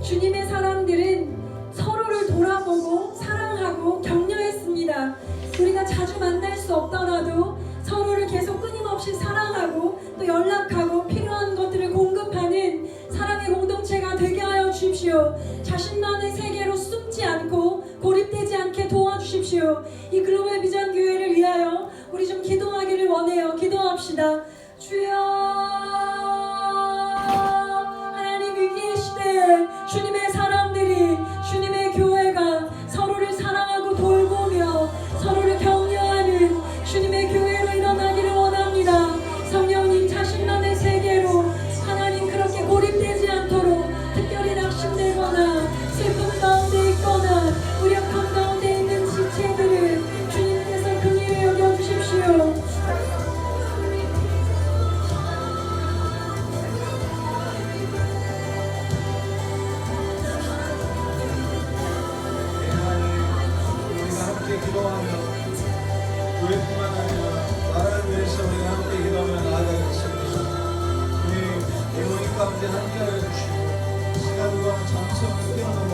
주님의 사람들은 서로를 돌아보고 사랑하고 격려했습니다. 우리가 자주 만날 수 없더라도 서로를 계속 끊임없이 사랑하고 또 연락하고 필요한 것들을 공급하는 사랑의 공동체가 되게 하여 주십시오. 자신만의 세계로 숨지 않고 고립되지 않게 도와주십시오. 이 글로벌 비전 교회를 위하여 우리 좀 기도하기를 원해요. 기도합시다. 주여, 하나님 위기의 시대에 주님의 사람들이, 주님의 교회가 서로를 사랑하고 돌보며 서로를 격려하는 주님의 교회로 일어나기를 원합니다. 성령님, 자신만의 세계로 하나님 그렇게 고립되지 않도록, 특별히 낙심되거나 슬픔 가운데 있거나 무력함 가운데 있는 지체들을 주님께서 긍휼히 여겨주십시오. 기도하며 교회뿐만 아니라 나라를 위해서 우리가 함께 기도하며 나아가겠습니다. 우리 영혼이 가운데 함께하여 주시고 시간과 장소를 뛰어넘어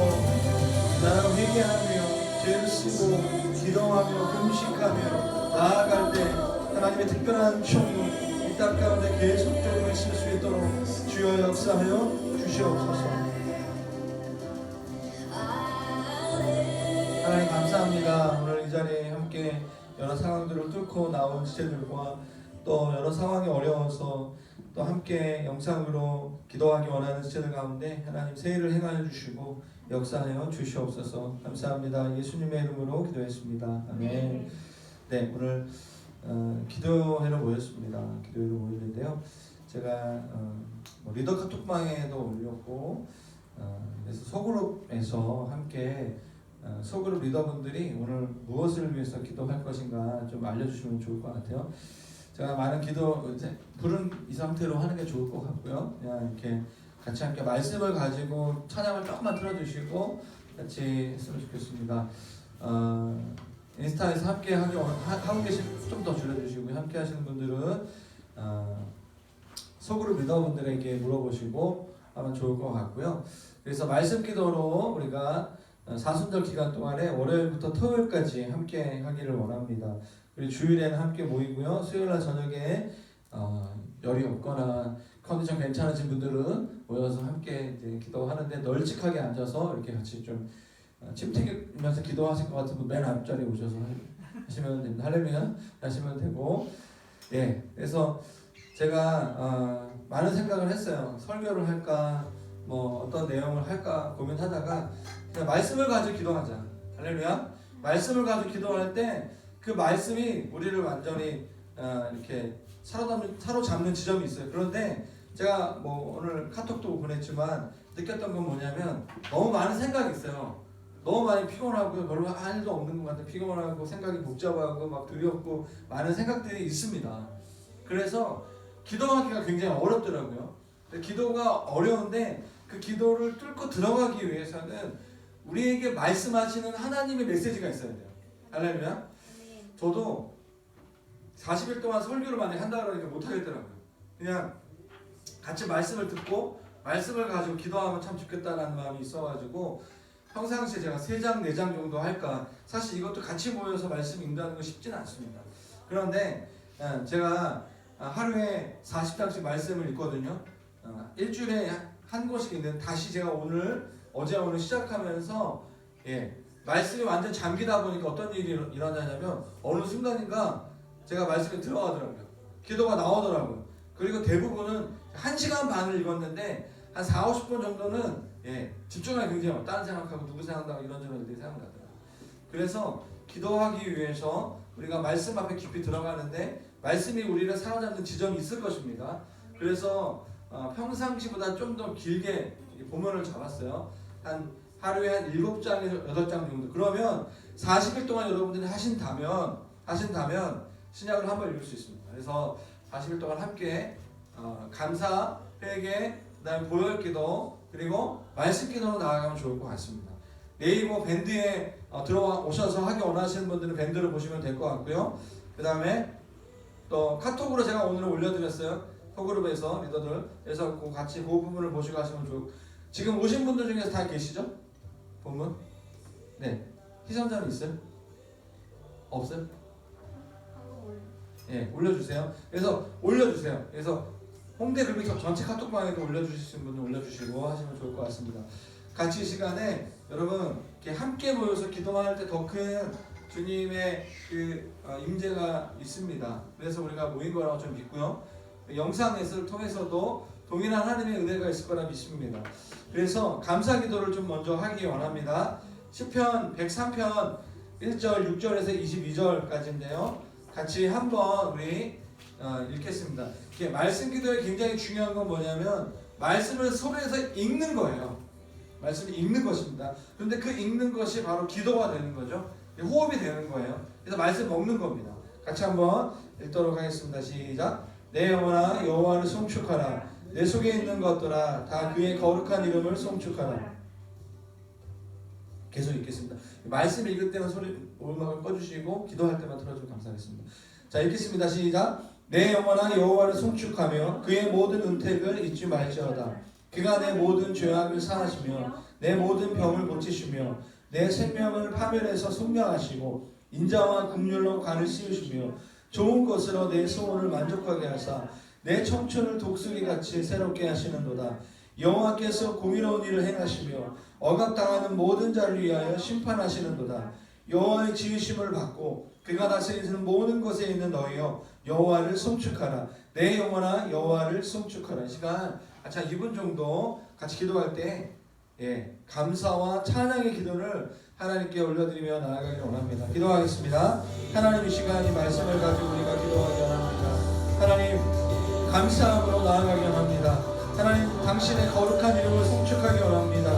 나라를 회개하며 죄를 쓰고 기도하며 금식하며 나아갈 때 하나님의 특별한 총이 이 땅 가운데 계속적으로 있을 수 있도록 주여 역사하여 주시옵소서. 하나님 감사합니다. 오늘 이 자리에 함께 여러 상황들을 뚫고 나온 지체들과 또 여러 상황이 어려워서 또 함께 영상으로 기도하기 원하는 지체들 가운데 하나님 세일을 행하여 주시고 역사하여 주시옵소서. 감사합니다. 예수님의 이름으로 기도했습니다. 아멘. 네, 오늘 기도회로 모였습니다. 기도회로 모였는데요. 제가 리더 카톡방에도 올렸고 그래서 소그룹에서 함께 소그룹 리더분들이 오늘 무엇을 위해서 기도할 것인가 좀 알려주시면 좋을 것 같아요. 제가 많은 기도 이제 부른 이 상태로 하는 게 좋을 것 같고요. 그냥 이렇게 같이 함께 말씀을 가지고 찬양을 조금만 틀어주시고 같이 했으면 좋겠습니다. 인스타에서 함께 하고 계신 좀 더 줄여주시고 함께 하시는 분들은 소그룹 리더분들에게 물어보시고 하면 좋을 것 같고요. 그래서 말씀 기도로 우리가 사순절 기간 동안에 월요일부터 토요일까지 함께 하기를 원합니다. 그리고 주일에는 함께 모이고요. 수요일날 저녁에 열이 없거나 컨디션 괜찮으신 분들은 모여서 함께 이제 기도하는데 널찍하게 앉아서 이렇게 같이 좀 침 튀기면서 기도하실 것 같으면 맨 앞자리에 오셔서 하시면 됩니다. 할렐루야 하시면 되고, 예, 그래서 제가 많은 생각을 했어요. 설교를 할까, 뭐 어떤 내용을 할까 고민하다가 그냥 말씀을 가지고 기도하자. 할렐루야. 말씀을 가지고 기도할 때 그 말씀이 우리를 완전히 이렇게 사로잡는 지점이 있어요. 그런데 제가 뭐 오늘 카톡도 보냈지만 느꼈던 건 뭐냐면 너무 많은 생각이 있어요. 너무 많이 피곤하고 별로 할 일도 없는 것 같아. 피곤하고 생각이 복잡하고 막 두렵고 많은 생각들이 있습니다. 그래서 기도하기가 굉장히 어렵더라고요. 기도가 어려운데 그 기도를 뚫고 들어가기 위해서는 우리에게 말씀하시는 하나님의 메시지가 있어야 돼요. 할렐루야. 저도 40일 동안 설교를 많이 한다 그러니까 못하겠더라고요. 그냥 같이 말씀을 듣고 말씀을 가지고 기도하면 참 좋겠다라는 마음이 있어가지고 평상시에 제가 3장 4장 정도 할까. 사실 이것도 같이 모여서 말씀 읽는 거 쉽지는 않습니다. 그런데 제가 하루에 40장씩 말씀을 읽거든요. 일주일에 한 곳씩 있는, 다시 제가 어제 오늘 시작하면서 말씀이 완전 잠기다 보니까 어떤 일이 일어나냐면 어느 순간인가 제가 말씀에 들어가더라고요. 기도가 나오더라고요. 그리고 대부분은 1시간 반을 읽었는데 한 40-50분 정도는 집중하기 굉장히 어려워요. 다른 생각하고 누구 생각하고 이런저런 일들이 생각나더라고요. 그래서 기도하기 위해서 우리가 말씀 앞에 깊이 들어가는데 말씀이 우리를 사로잡는 지점이 있을 것입니다. 그래서 평상시보다 좀 더 길게 본문을 잡았어요. 하루에 한 7장에서 8장 정도. 그러면 40일 동안 여러분들이 하신다면 신약을 한번 읽을 수 있습니다. 그래서 40일 동안 함께 감사, 회개, 그다음에 보혈기도, 그리고 말씀 기도로 나아가면 좋을 것 같습니다. 네이버 밴드에 들어오셔서 하기 원하시는 분들은 밴드를 보시면 될 것 같고요. 그 다음에 또 카톡으로 제가 오늘 올려드렸어요. 소그룹에서 리더들. 그래서 같이 그 부분을 보시고 하시면 좋고, 지금 오신 분들 중에서 다 계시죠? 본문? 네. 희선자는 있어요? 없어요? 예, 올려주세요. 그래서 올려주세요. 그래서 홍대 글미터 전체 카톡방에도 올려주시는 분들 올려주시고 하시면 좋을 것 같습니다. 같이 이 시간에 여러분 이렇게 함께 모여서 기도할 때 더 큰 주님의 그 임재가 있습니다. 그래서 우리가 모인 거라고 좀 믿고요. 영상에서를 통해서도 동일한 하나님의 은혜가 있을 거라 믿습니다. 그래서 감사 기도를 좀 먼저 하기 원합니다. 시편 103편 1절 6절에서 22절까지인데요. 같이 한번 우리 읽겠습니다. 이렇게 말씀 기도에 굉장히 중요한 건 뭐냐면 말씀을 소리에서 읽는 거예요. 말씀을 읽는 것입니다. 그런데 그 읽는 것이 바로 기도가 되는 거죠. 호흡이 되는 거예요. 그래서 말씀 먹는 겁니다. 같이 한번 읽도록 하겠습니다. 시작. 내 영혼아 여호와를 송축하라. 내 속에 있는 것들아 다 그의 거룩한 이름을 송축하라. 계속 읽겠습니다. 말씀 읽을 때는 소리 음악을 꺼주시고 기도할 때만 틀어주면 감사하겠습니다. 자, 읽겠습니다. 시작. 내 영혼아 여호와를 송축하며 그의 모든 은택을 잊지 말지어다. 그가 내 모든 죄악을 사하시며 내 모든 병을 고치시며 내 생명을 파멸해서 속량하시고 인자와 긍휼로 간을 씌우시며 좋은 것으로 내 소원을 만족하게 하사 내 청춘을 독수리같이 새롭게 하시는도다. 여호와께서 공의로운 일을 행하시며 억압당하는 모든 자를 위하여 심판하시는도다. 여호와의 지으심을 받고 그가 다스리는 모든 것에 있는 너희여 여호와를 송축하라. 내 영혼아 여호와를 송축하라. 이 시간 자 2분 정도 같이 기도할 때 감사와 찬양의 기도를 하나님께 올려드리며 나아가길 원합니다. 기도하겠습니다. 하나님 이 시간 이 말씀을 가지고 우리가 기도하기 원합니다. 하나님 감사함으로 나아가기 원합니다. 하나님 당신의 거룩한 이름을 송축하기 원합니다.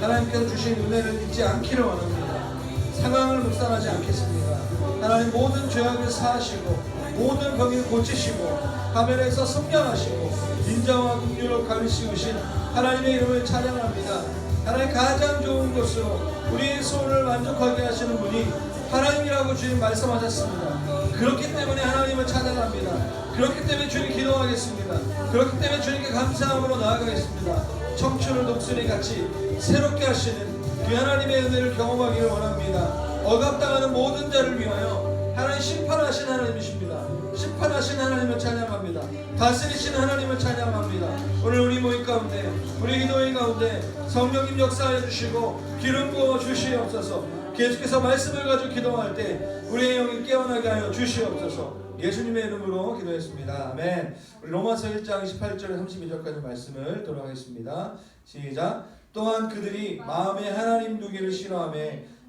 하나님께서 주신 은혜를 잊지 않기를 원합니다. 상황을 묵상하지 않겠습니다. 하나님 모든 죄악을 사하시고 모든 병을 고치시고 하늘에서 성령하시고 인자와 긍휼로 가르치우신 하나님의 이름을 찬양합니다. 하나님 가장 좋은 것으로 우리의 소원을 만족하게 하시는 분이 하나님이라고 주님 말씀하셨습니다. 그렇기 때문에 하나님을 찬양합니다. 그렇기 때문에 주님 기도하겠습니다. 그렇기 때문에 주님께 감사함으로 나아가겠습니다. 청춘을 독수리같이 새롭게 하시는 그 하나님의 은혜를 경험하기를 원합니다. 억압당하는 모든 자를 위하여 하나님 심판하신 하나님이십니다. 심판하신 하나님을 찬양합니다. 다스리신 하나님을 찬양합니다. 오늘 우리 모임 가운데 우리 기도회 가운데 성령님 역사하여 주시고 기름 부어 주시옵소서. 계속해서 말씀을 가지고 기도할 때 우리의 영이 깨어나게 하여 주시옵소서. 예수님의 이름으로 기도했습니다. 아멘. 우리 로마서 1장 28절에 32절까지 말씀을 돌아가겠습니다. 시작. 또한 그들이 마음에 하나님 두기를 싫어하며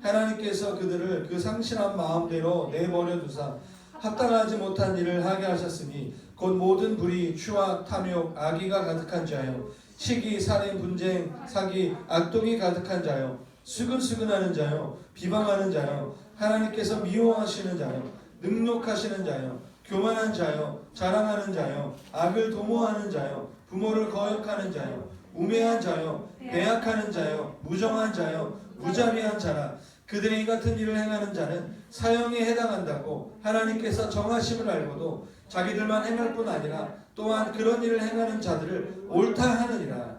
하나님께서 그들을 그 상실한 마음대로 내버려 두사 합당하지 못한 일을 하게 하셨으니 곧 모든 불의, 추악, 탐욕, 악의가 가득한 자요 시기, 살인, 분쟁, 사기, 악독이 가득한 자요 수근수근하는 자요 비방하는 자요 하나님께서 미워하시는 자요 능욕하시는 자요 교만한 자요 자랑하는 자요 악을 도모하는 자요 부모를 거역하는 자요 우매한 자요 배약하는 자요 무정한 자요 무자비한 자라. 그들이 이 같은 일을 행하는 자는 사형에 해당한다고 하나님께서 정하심을 알고도 자기들만 행할 뿐 아니라 또한 그런 일을 행하는 자들을 옳다 하느니라.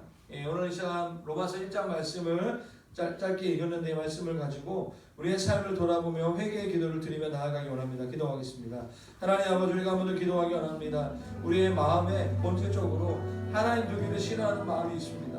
오늘 이 시간 로마서 1장 말씀을 짧게 읽었는데 이 말씀을 가지고 우리의 삶을 돌아보며 회개의 기도를 드리며 나아가기 원합니다. 기도하겠습니다. 하나님 아버지 우리가 모두 기도하기 원합니다. 우리의 마음에 본질적으로 하나님 두기를 싫어하는 마음이 있습니다.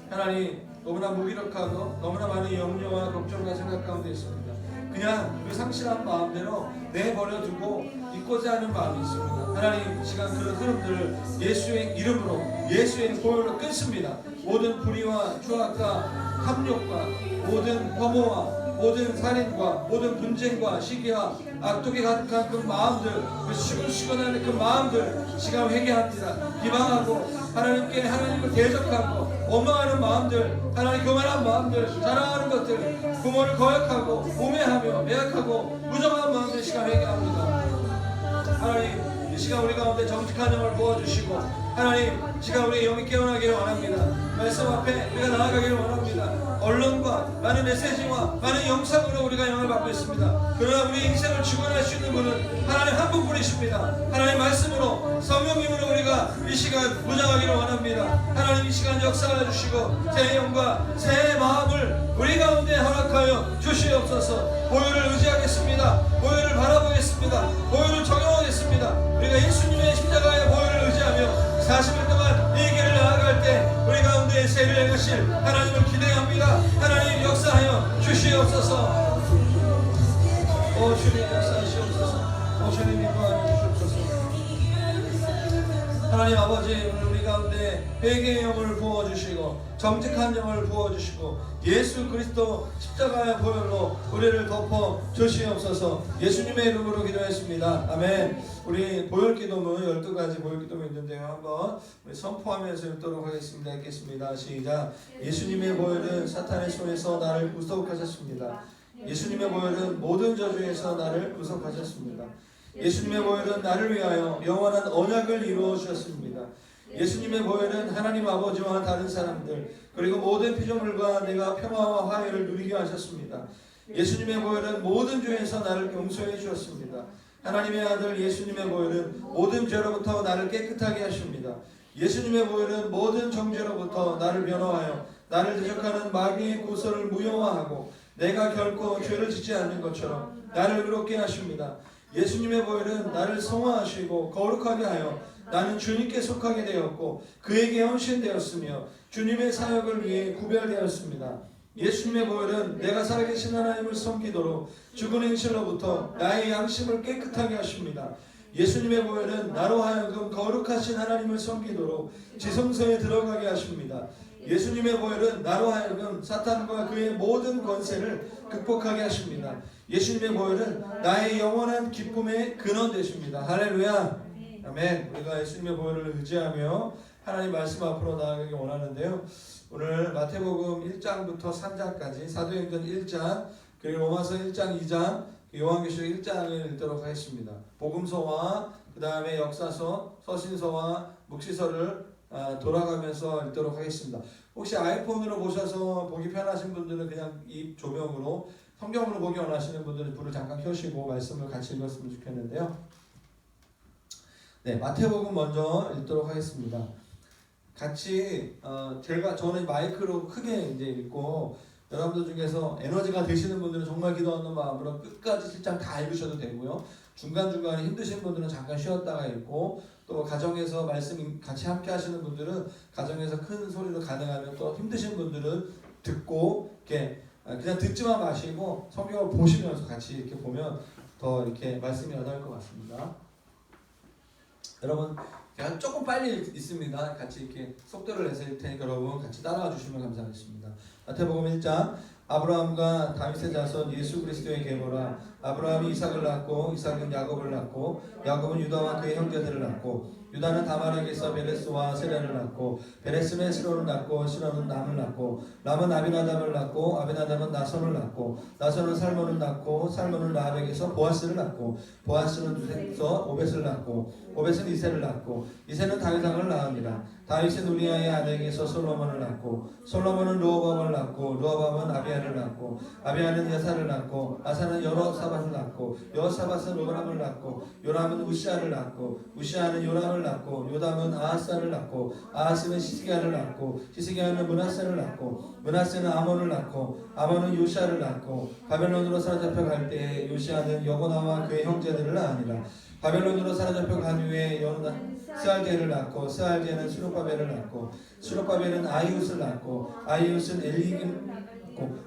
하나님 너무나 무기력하고 너무나 많은 염려와 걱정과 생각 가운데 있습니다. 그냥 그 상실한 마음대로 내버려두고 잊고자 하는 마음이 있습니다. 하나님 이 시간 그런 흐름들을 예수의 이름으로 예수의 보혈로 끊습니다. 모든 불의와 추악과 탐욕과 모든 혐오와 모든 살인과 모든 분쟁과 시기와 악독이 가득한 그 마음들 그 시근시근하는 그 마음들 시간 회개합니다. 비방하고 하나님을 대적하고 원망하는 마음들 하나님 교만한 마음들 자랑하는 것들 부모를 거역하고 우매하며 매약하고 무정한 마음들 시간 회개합니다. 하나님 이 시간 우리 가운데 정직한 영을 부어주시고 하나님 시간 우리의 영이 깨어나기를 원합니다. 말씀 앞에 우리가 나아가기를 원합니다. 언론과 많은 메시지와 많은 영상으로 우리가 영향을 받고 있습니다. 그러나 우리 인생을 주관할 수 있는 분은 하나님 한 분뿐이십니다. 하나님 말씀으로 성령님으로 우리가 이 시간 무장하기를 원합니다. 하나님 이 시간 역사해 주시고 새 영과 새 마음을 우리 가운데 허락하여 주시옵소서. 보혈을 의지하겠습니다. 보혈을 바라보겠습니다. 보혈을 적용하겠습니다. 우리가 예수님의 십자가의 보혈을 의지하며 40일 동안 이 길을 나아갈 때 우리 가운데 세를 행하실 하나님을 기대합니다. 하나님 역사하여 주시옵소서. 오 주님 역사하시옵소서. 오 주님 인도하여 주시옵소서. 하나님 아버지 오늘 우리 가운데 회개의 영을 부어주시고 정직한 영을 부어주시고 예수 그리스도 십자가의 보혈로 우리를 덮어 주시옵소서. 예수님의 이름으로 기도했습니다. 아멘. 우리 보혈기도문 12가지 보혈기도문이 있는데요. 한번 우리 선포하면서 읽도록 하겠습니다. 읽겠습니다. 시작. 예수님의 보혈은 사탄의 손에서 나를 구속하셨습니다. 예수님의 보혈은 모든 저주에서 나를 구속하셨습니다. 예수님의 보혈은 나를 위하여 영원한 언약을 이루어 주셨습니다. 예수님의 보혈은 하나님 아버지와 다른 사람들 그리고 모든 피조물과 내가 평화와 화해를 누리게 하셨습니다. 예수님의 보혈은 모든 죄에서 나를 용서해 주었습니다. 하나님의 아들 예수님의 보혈은 모든 죄로부터 나를 깨끗하게 하십니다. 예수님의 보혈은 모든 정죄로부터 나를 변호하여 나를 대적하는 마귀의 구설을 무효화하고 내가 결코 죄를 짓지 않는 것처럼 나를 의롭게 하십니다. 예수님의 보혈은 나를 성화하시고 거룩하게 하여 나는 주님께 속하게 되었고 그에게 헌신되었으며 주님의 사역을 위해 구별되었습니다. 예수님의 보혈은 내가 살아계신 하나님을 섬기도록 죽은 행실로부터 나의 양심을 깨끗하게 하십니다. 예수님의 보혈은 나로 하여금 거룩하신 하나님을 섬기도록 지성소에 들어가게 하십니다. 예수님의 보혈은 나로 하여금 사탄과 그의 모든 권세를 극복하게 하십니다. 예수님의 보혈은 나의 영원한 기쁨의 근원 되십니다. 할렐루야. 아멘. 우리가 예수님의 보혈을 의지하며 하나님 말씀 앞으로 나아가기 원하는데요. 오늘 마태복음 1장부터 3장까지 사도행전 1장 그리고 로마서 1장 2장 요한계시록 1장을 읽도록 하겠습니다. 복음서와 그 다음에 역사서, 서신서와 묵시서를 돌아가면서 읽도록 하겠습니다. 혹시 아이폰으로 보셔서 보기 편하신 분들은 그냥 이 조명으로 성경으로 보기 원하시는 분들은 불을 잠깐 켜시고 말씀을 같이 읽었으면 좋겠는데요. 네, 마태복음 먼저 읽도록 하겠습니다. 같이 저는 마이크로 크게 이제 읽고 여러분들 중에서 에너지가 되시는 분들은 정말 기도하는 마음으로 끝까지 7장 다 읽으셔도 되고요. 중간중간에 힘드신 분들은 잠깐 쉬었다가 읽고 또 가정에서 말씀 같이 함께 하시는 분들은 가정에서 큰 소리로 가능하면 또 힘드신 분들은 듣고 이렇게 그냥 듣지만 마시고 성경을 보시면서 같이 이렇게 보면 더 이렇게 말씀이 와닿을 것 같습니다. 여러분 그냥 조금 빨리 있습니다. 같이 이렇게 속도를 내서 읽을 테니까 여러분 같이 따라와 주시면 감사하겠습니다. 마태복음 1장 아브라함과 다윗의 자손 예수 그리스도의 계보라. 아브라함이 이삭을 낳고 이삭은 야곱을 낳고 야곱은 유다와 그의 형제들을 낳고 유다는 다말에게서 베레스와 세라를 낳고 베레스는 헤스론을 낳고 시론은 남을 낳고 남은 아비나답을 낳고 아비나답은 나손을 낳고 나손은 살몬을 낳고 살몬은 라합에게서 보아스를 낳고 보아스는 룻에서 오벳을 낳고 오벳은 이새를 낳고 이새는 다윗왕을 낳으니라. 다윗은 우리아의 아내에게서 솔로몬을 낳고 솔로몬은 르호밤을 낳고 르호밤은 아비야를 낳고 아비야는 야사를 낳고 아사는 여호사밧을 낳고 여호사밧은 요람을 낳고 요람은 우시아를 낳고 우시아는 요람을 낳고 요담은 아하스를 낳고 아하스는 시스기야를 낳고 시스기야는 므낫세를 낳고 므낫세는 아몬을 낳고 아몬은 요시아를 낳고 바벨론으로 사로잡혀 갈 때에 요시아는 여고나와 그의 형제들을 낳으니라. 바벨론으로 사로잡혀 간 후에 스알게를 낳고 스알게는 수룹바벨을 낳고 수룹바벨은 아이웃을 낳고 아이웃은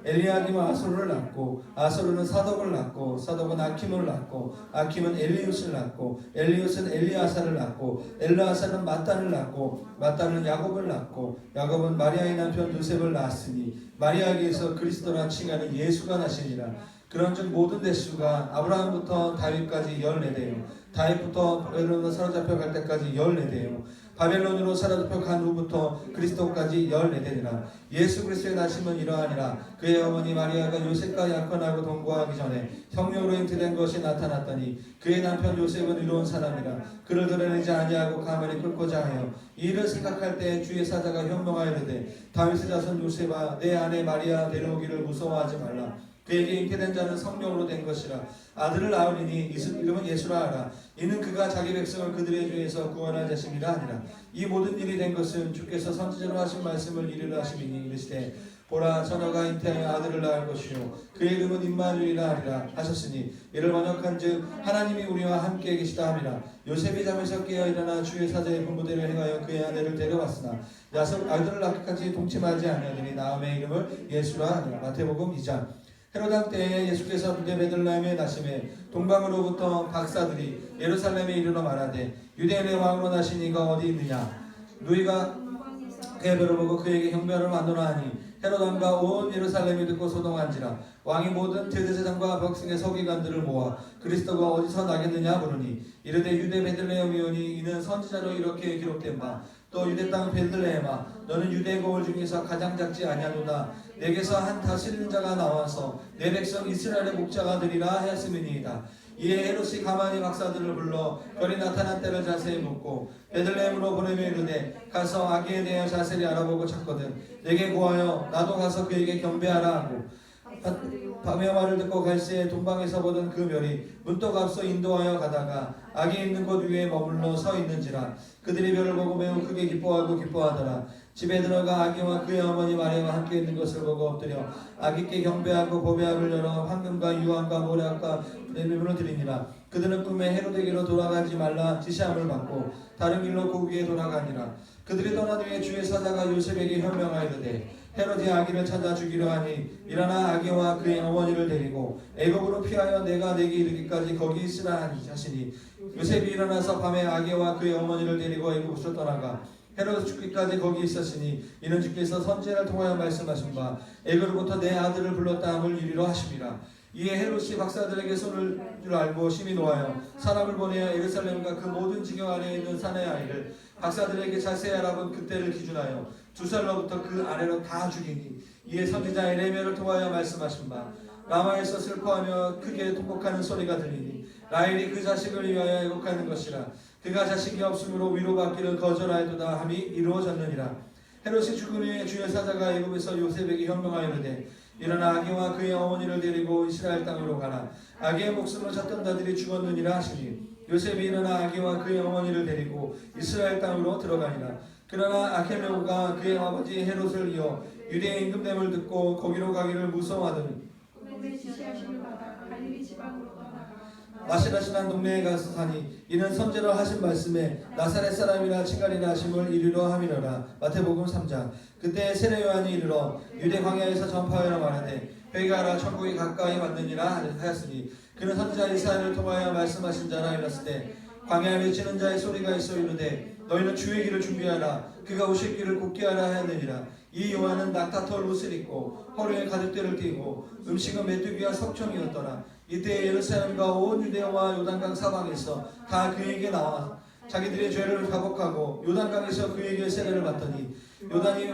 엘리야김은 아소르를 낳고 아소르는 사독을 낳고 사독은 아킴을 낳고 아킴은 엘리웃을 낳고 엘리웃은 엘리아사를 낳고 엘리아사는 마단을 낳고 마단은 야곱을 낳고 야곱은 마리아의 남편 요셉을 낳았으니 마리아에게서 그리스도라 칭하는 예수가 나시니라. 그런즉 모든 대수가 아브라함부터 다윗까지 14대요 다윗부터 바벨론으로 사로잡혀 갈 때까지 14대요 바벨론으로 사로잡혀 간 후부터 그리스도까지 14대니라. 예수 그리스도의 나심은 이러하니라. 그의 어머니 마리아가 요셉과 약혼하고 동거하기 전에 성령으로 잉태된 것이 나타났더니 그의 남편 요셉은 의로운 사람이라. 그를 드러내지 아니하고 가만히 끌고자 하여 이를 생각할 때 주의 사자가 현명하여 이르되 다윗의 자손 요셉아 내 아내 마리아 데려오기를 무서워하지 말라. 그에게 잉태된 자는 성령으로 된 것이라. 아들을 낳으리니 이름은 예수라 하라. 이는 그가 자기 백성을 그들의 죄에서 구원할 자심이라 하니라. 이 모든 일이 된 것은 주께서 선지자로 하신 말씀을 이루려 하심이니 이르시되 보라 처녀가 잉태하여 아들을 낳을 것이요 그의 이름은 임마누엘이라 하리라 하셨으니 이를 번역한즉 하나님이 우리와 함께 계시다 함이라. 요셉이 잠에서 깨어 일어나 주의 사자의 분부대로 행하여 그의 아내를 데려왔으나 야속 아들을 낳기까지 동침하지 아니하더니 나음의 이름을 예수라 하니라. 마태복음 2장. 헤롯 왕 때에 예수께서 유대 베들레헴에 나심에 동방으로부터 박사들이 예루살렘에 이르러 말하되 유대인의 왕으로 나신 이가 어디 있느냐. 누이가 그의 별을 보고 그에게 형별을 만들어 하니 헤롯 왕과 온 예루살렘이 듣고 소동한지라. 왕이 모든 대제사장과 백성의 서기관들을 모아 그리스도가 어디서 나겠느냐 물으니 이르되 유대 베들레헴이오니 이는 선지자로 이렇게 기록된 바 또 유대 땅 베들레헴아 너는 유대 거울 중에서 가장 작지 아니하도다. 내게서 한 다스리는 자가 나와서 내 백성 이스라엘의 목자가 되리라 하였음이니이다. 이에 헤롯이 가만히 박사들을 불러 별이 나타난 때를 자세히 묻고 베들레헴으로 보내며 이르되 가서 아기에 대하여 자세히 알아보고 찾거든 내게 구하여 나도 가서 그에게 경배하라 하고 밤의 말을 듣고 갈새에 동방에서 보던 그 별이 문득 앞서 인도하여 가다가 아기 있는 곳 위에 머물러 서 있는지라. 그들이 별을 보고 매우 크게 기뻐하고 기뻐하더라. 집에 들어가 아기와 그의 어머니 마리아와 함께 있는 것을 보고 엎드려 아기께 경배하고 보배압을 열어 황금과 유황과 모략과 내밀을 드리니라. 그들은 꿈에 헤롯에게로 돌아가지 말라 지시함을 받고 다른 길로 고기에 돌아가니라. 그들이 떠난 후에 주의 사자가 요셉에게 현명하이르되 헤롯이 아기를 찾아 죽이려 하니 일어나 아기와 그의 어머니를 데리고 애굽으로 피하여 내가 내게 이르기까지 거기 있으라 하시니 요셉이 일어나서 밤에 아기와 그의 어머니를 데리고 애굽으로 떠나가 헤롯 죽기까지 거기 있었으니 이는 주께서 선지자를 통하여 말씀하신 바 애굽으로부터 내 아들을 불렀다 함을 이리로 하심이라. 이에 헤롯이 박사들에게 손을 줄 알고 심히 노하여 사람을 보내어 예루살렘과 그 모든 지경 안에 있는 사내 아이를 박사들에게 자세히 알아본 그때를 기준하여 2살로부터 그 아래로 다 죽이니 이에 선지자 에레미야를 통하여 말씀하신 바 라마에서 슬퍼하며 크게 통곡하는 소리가 들리니 라헬이 그 자식을 위하여 애곡하는 것이라. 그가 자식이 없으므로 위로받기를 거절하였도다 함이 이루어졌느니라. 헤롯이 죽은 후에 주의 사자가 애굽에서 요셉에게 현명하여르되 일어나 아기와 그의 어머니를 데리고 이스라엘 땅으로 가라. 아기의 목숨을 찾던 자들이 죽었느니라 하시니 요셉이 일어나 아기와 그의 어머니를 데리고 이스라엘 땅으로 들어가니라. 그러나 아켈레오가 그의 아버지 헤롯을 이어 유대의 임금됨을 듣고 거기로 가기를 무서워하더니 마시라시란 동네에 가서 사니 이는 선지자로 하신 말씀에 나사렛 사람이라 칭하리라 하심을 이르러 함이로라. 마태복음 3장. 그때 세례 요한이 이르러 유대 광야에서 전파하여 말하되 회개하라 천국이 가까이 왔느니라 하였으니 그는 선지자 이사야를 통하여 말씀하신 자라. 일렀을 때 광야에 외치는 자의 소리가 있어 이르되 너희는 주의 길을 준비하라. 그가 오실 길을 곧게 하라 하였느니라. 이 요한은 낙타털 옷을 입고 허리에 가죽대를 띠고 음식은 메뚜기와 석청이었더라. 이때 예루살렘과 온 유대와 요단강 사방에서 다 그에게 나와 자기들의 죄를 가복하고 요단강에서 그에게 세례를 받더니 요단이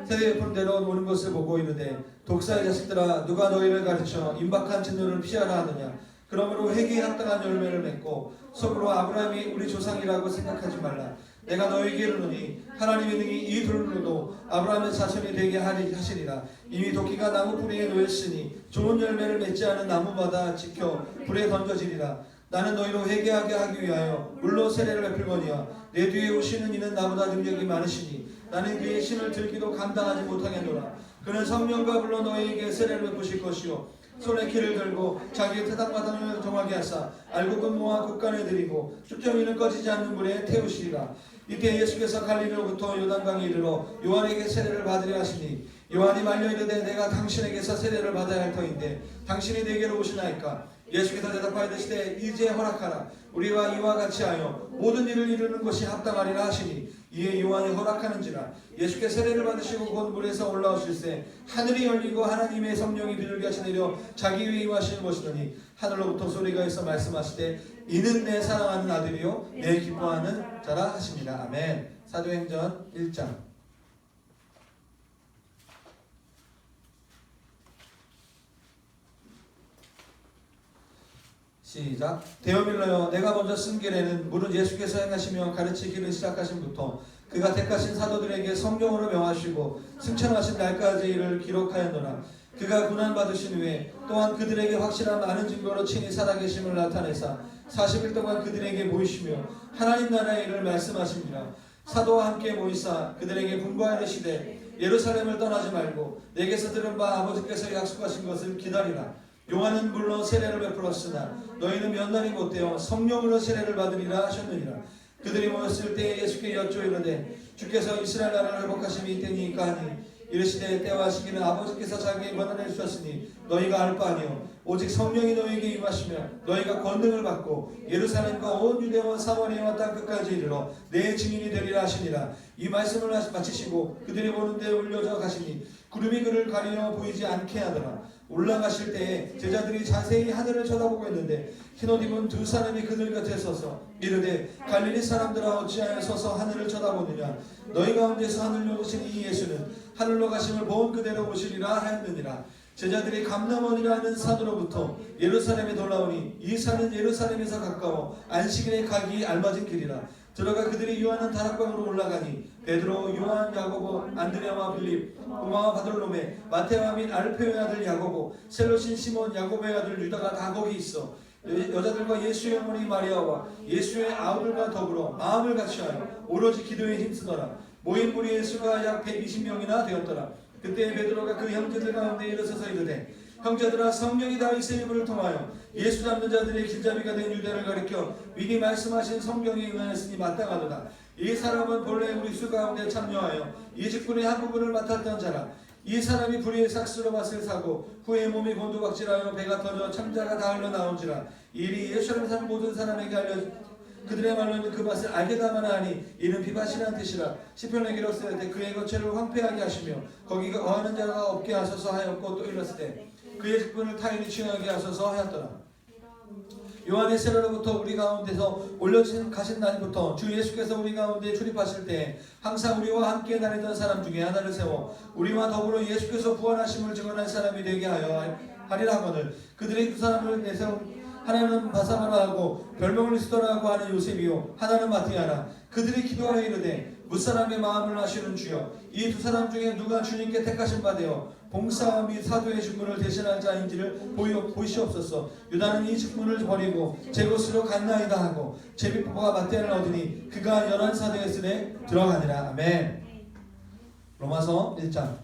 세례 푼대로 노는 것을 보고 이르되 독사의 자식들아 누가 너희를 가르쳐 임박한 진노를 피하라 하느냐. 그러므로 회개에 합당한 열매를 맺고 속으로 아브라함이 우리 조상이라고 생각하지 말라. 내가 너에게 이르노니 하나님의 능히 이 돌로도 아브라함의 자손이 되게 하시리라. 이미 도끼가 나무 뿌리에 놓였으니 좋은 열매를 맺지 않은 나무마다 지켜 불에 던져지리라. 나는 너희로 회개하게 하기 위하여 물로 세례를 베풀거니와 내 뒤에 오시는 이는 나보다 능력이 많으시니 나는 그의 신을 들기도 감당하지 못하겠노라. 그는 성령과 불로 너희에게 세례를 베푸실 것이요 손에 키를 들고 자기의 태당마당을 정하게 하사 알곡은 모아 국간에 들이고 쭈정이는 꺼지지 않는 불에 태우시리라. 이때 예수께서 갈릴리로부터 요단강에 이르러 요한에게 세례를 받으려 하시니 요한이 말려 이르되 내가 당신에게서 세례를 받아야 할 터인데 당신이 내게로 오시나이까. 예수께서 대답하시되 이제 허락하라. 우리가 이와 같이 하여 모든 일을 이루는 것이 합당하리라 하시니 이에 요한이 허락하는지라. 예수께 세례를 받으시고 곧 물에서 올라오실새 하늘이 열리고 하나님의 성령이 비둘기같이 내려 자기 위에 임하시는 것이더니 하늘로부터 소리가 있어 말씀하시되 이는 내 사랑하는 아들이요 내 기뻐하는 자라 하십니다. 아멘. 사도행전 1장. 시작. 데오밀러여, 내가 먼저 쓴 길에는 물은 예수께서 행하시며 가르치기를 시작하신부터 그가 택하신 사도들에게 성령으로 명하시고 승천하신 날까지 이를 기록하였노라. 그가 고난받으신 후에 또한 그들에게 확실한 많은 증거로 친히 살아계심을 나타내사 40일 동안 그들에게 보이시며 하나님 나라의 일을 말씀하시니라. 사도와 함께 모이사 그들에게 분부하시되 예루살렘을 떠나지 말고 내게서 들은 바 아버지께서 약속하신 것을 기다리라. 요한은 물론 세례를 베풀었으나 너희는 몇 날이 못되어 성령으로 세례를 받으리라 하셨느니라. 그들이 모였을 때 예수께 여쭈이르되 주께서 이스라엘 나라를 회복하심이 이때니까 하니 이르시되 때와 시기는 아버지께서 자기의 권한을 주셨으니 너희가 알 바 아니요 오직 성령이 너희에게 임하시며 너희가 권능을 받고 예루살렘과 온 유대와 사마리아와 땅 끝까지 이르러 내 증인이 되리라 하시니라. 이 말씀을 마치시고 그들이 보는 데 올려져 가시니 구름이 그를 가리려 보이지 않게 하더라. 올라가실 때에 제자들이 자세히 하늘을 쳐다보고 있는데 흰옷 입은 두 사람이 그들 곁에 서서 이르되 갈릴리 사람들아 어찌하여 서서 하늘을 쳐다보느냐. 너희 가운데서 하늘 여우신 이 예수는 하늘로 가심을 본 그대로 오시리라 하였느니라. 제자들이 감람원이라는 산으로부터 예루살렘에 돌아오니 이 산은 예루살렘에서 가까워 안식일에 가기 알맞은 길이라. 들어가 그들이 유하는 다락방으로 올라가니 베드로, 요한, 야고보, 안드레아와 빌립, 도마와 바돌로메, 마테와 및 알페오의 아들 야고보, 셀로신 시몬, 야고보의 아들 유다가 다 거기 있어 여자들과 예수의 어머니 마리아와 예수의 아우들과 더불어 마음을 같이하여 오로지 기도에 힘쓰더라. 모인 무리의 수가 약 120명이나 되었더라. 그때 베드로가 그 형제들 가운데 일어서서 이르되 형제들아, 성령이 다윗의 이름을 통하여 예수 잡는 자들의 길잡이가 된 유대를 가리켜 미리 말씀하신 성경에 응하였으니 마땅하도다. 이 사람은 본래 우리 수 가운데 참여하여 이 직분의 한 부분을 맡았던 자라. 이 사람이 불의의 삭스로 밭을 사고 후에 몸이 곤두박질하여 배가 터져 창자가 다 흘러나온지라. 이 일이 예루살렘 사는 모든 사람에게 알려 그들의 말로는 그 밭을 알게 다마나 하니 이는 비밭이라는 뜻이라. 시편에 기록되되 그의 거처를 황폐하게 하시며 거기가 어하는 자가 없게 하소서 하였고 또 이르시되 그의 직분을 타인이 취하게 하소서 하였더라. 요한의 세례로부터 우리 가운데서 올려진 가신 날부터 주 예수께서 우리 가운데 출입하실 때 항상 우리와 함께 다니던 사람 중에 하나를 세워 우리와 더불어 예수께서 부활하심을 증언할 사람이 되게 하여 하리라 하거늘 그들이 두 사람을 내세운 하나는 바사바라 하고 별명을 스도라고 하는 요셉이요 하나는 마티아라. 그들이 기도하여 이르되 무사람의 마음을 아시는 주여 이 두 사람 중에 누가 주님께 택하신 바 되어 봉사와 및 사도의 직분을 대신할 자인지를 보이시옵소서. 유다는 이 직분을 버리고 제 곳으로 갔나이다 하고 제비포가 마태를 얻으니 그가 11사도의 씀에 들어가니라. 아멘. 로마서 1장.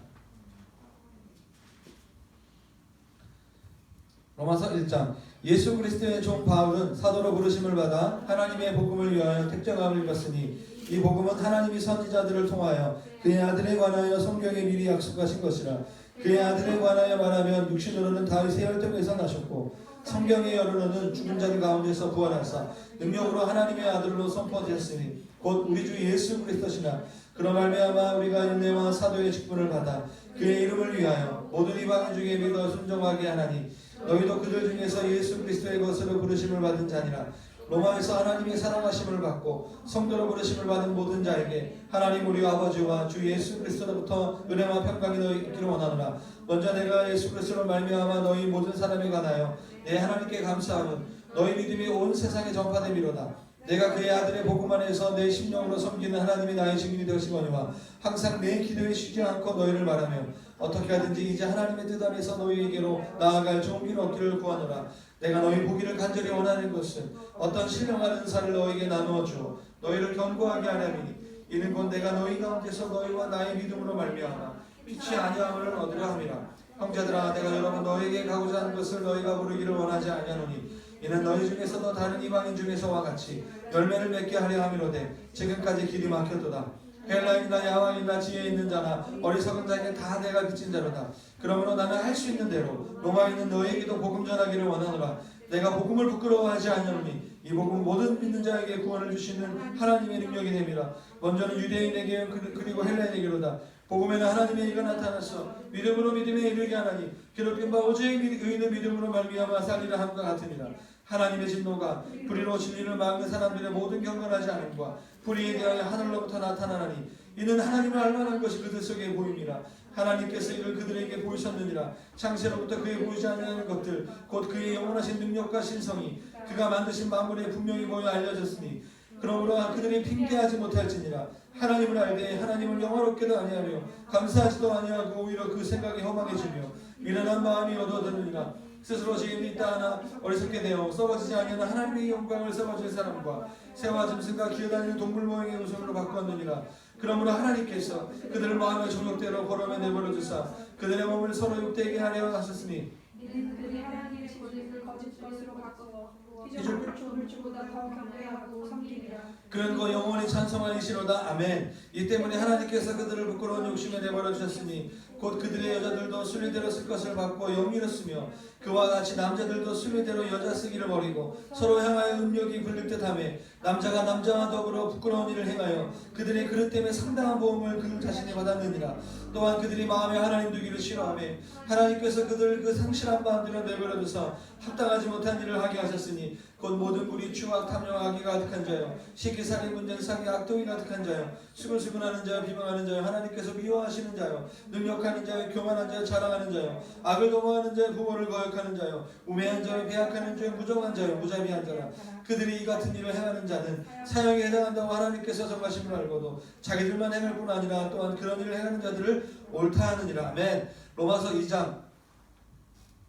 예수 그리스도의 종 바울은 사도로 부르심을 받아 하나님의 복음을 위하여 택정함을 입었으니 이 복음은 하나님이 선지자들을 통하여 그의 아들에 관하여 성경에 미리 약속하신 것이라. 그의 아들에 관하여 말하면 육신으로는 다윗의 혈통에서 나셨고 성경의 여론은 죽은 자들 가운데서 부활하사 능력으로 하나님의 아들로 선포되었으니 곧 우리 주 예수 그리스도시나. 그로 말미암아 우리가 인내와 사도의 직분을 받아 그의 이름을 위하여 모든 이방인 중에 믿어 순종하게 하나니 너희도 그들 중에서 예수 그리스도의 것으로 부르심을 받은 자니라. 로마에서 하나님의 사랑하심을 받고 성도로 부르심을 받은 모든 자에게 하나님 우리 아버지와 주 예수 그리스도로부터 은혜와 평강이 너희에게 원하노라. 먼저 내가 예수 그리스도로 말미암아 너희 모든 사람에 관하여 내 하나님께 감사하는 너희 믿음이 온 세상에 전파됨이로다. 내가 그의 아들의 복음 안에서 내 심령으로 섬기는 하나님이 나의 증인이 되시거니와 항상 내 기도에 쉬지 않고 너희를 말하며 어떻게 하든지 이제 하나님의 뜻 안에서 너희에게로 나아갈 좋은 길을 얻기를 구하노라. 내가 너희 보기를 간절히 원하는 것은 어떤 신령한 은사를 너희에게 나누어 주어 너희를 견고하게 하려니 이는 곧 내가 너희 가운데서 너희와 나의 믿음으로 말미암아 빛이 아니함을 얻으려 함이라. 형제들아, 내가 여러분 너희에게 가고자 하는 것을 너희가 부르기를 원하지 아니하노니 이는 너희 중에서도 다른 이방인 중에서와 같이 열매를 맺게 하려 함이로되 지금까지 길이 막혔도다. 헬라인이나 야왕이나 지혜 있는 자나 어리석은 자에게 다 내가 빚진 자로다. 그러므로 나는 할 수 있는 대로 로마에 있는 너희에게도 복음 전하기를 원하노라. 내가 복음을 부끄러워하지 않냐니 이 복음 모든 믿는 자에게 구원을 주시는 하나님의 능력이 됨이라. 먼저는 유대인에게 그리고 헬라인에게로다. 복음에는 하나님의 의가 나타나서 믿음으로 믿음에 이르게 하나니 기록된 바 오직 의인은 믿음으로 말미암아 살리라 함과 같으니라. 하나님의 진노가 불의로 진리를 막는 사람들의 모든 경건하지 않음과 불의에 대하여 하늘로부터 나타나나니 이는 하나님을 알만한 것이 그들 속에 보임이라. 하나님께서 이를 그들에게 보이셨느니라. 창세로부터 그에 보이지 않는 것들 곧 그의 영원하신 능력과 신성이 그가 만드신 만물에 분명히 보여 알려졌으니 그러므로 그들이 핑계하지 못할지니라. 하나님을 알되 하나님을 영화롭게도 아니하며 감사하지도 아니하고 오히려 그 생각이 허망해지며 미련한 마음이 얻어드느니라. 스스로 지음이 있다 하나 어리석게 되어 썩어지지 아니하는 하나님의 영광을 썩어질 사람과 새와 짐승과 기어다니는 동물 모양의 우선으로 바꾸었느니라. 그러므로 하나님께서 그들을 마음의 정욕대로 버럼에 내버려 주사 그들의 몸을 서로 욕되게 하려 하셨으니 이는 그들이 하나님의 진리를 거짓 것으로 바꾸어 피조물 조물주보다 더 경배하고 섬기리라. 그는 그 영원히 찬송하시로다. 아멘. 이 때문에 하나님께서 그들을 부끄러운 욕심에 내버려 주셨으니 곧 그들의 여자들도 순리대로 쓸 것을 받고 영리했으며 그와 같이 남자들도 순리대로 여자 쓰기를 버리고 서로 향하여 음욕이 불릴 듯하며 남자가 남자와 더불어 부끄러운 일을 행하여 그들의 그릇 때문에 상당한 보험을 그 자신이 받았느니라. 또한 그들이 마음에 하나님 두기를 싫어하며 하나님께서 그들 그 상실한 마음대로 내버려 두사 합당하지 못한 일을 하게 하셨으니 곧 모든 무리 추악 탐욕 악의가 가득한 자요 시기살인 문쟁 사기 악독이 가득한 자요 수근수근하는 자요 비방하는 자요 하나님께서 미워하시는 자요 능력하는 자요 교만한 자요 자랑하는 자요 악을 도모하는 자요 부모를 거역하는 자요 우매한 자요 배약하는 자요 무정한 자요 무자비한 자라. 그들이 이 같은 일을 행하는 자는 사형에 해당한다고 하나님께서 정하심을 알고도 자기들만 행할 뿐 아니라 또한 그런 일을 행하는 자들을 옳다 하느니라. 아멘. 로마서 2장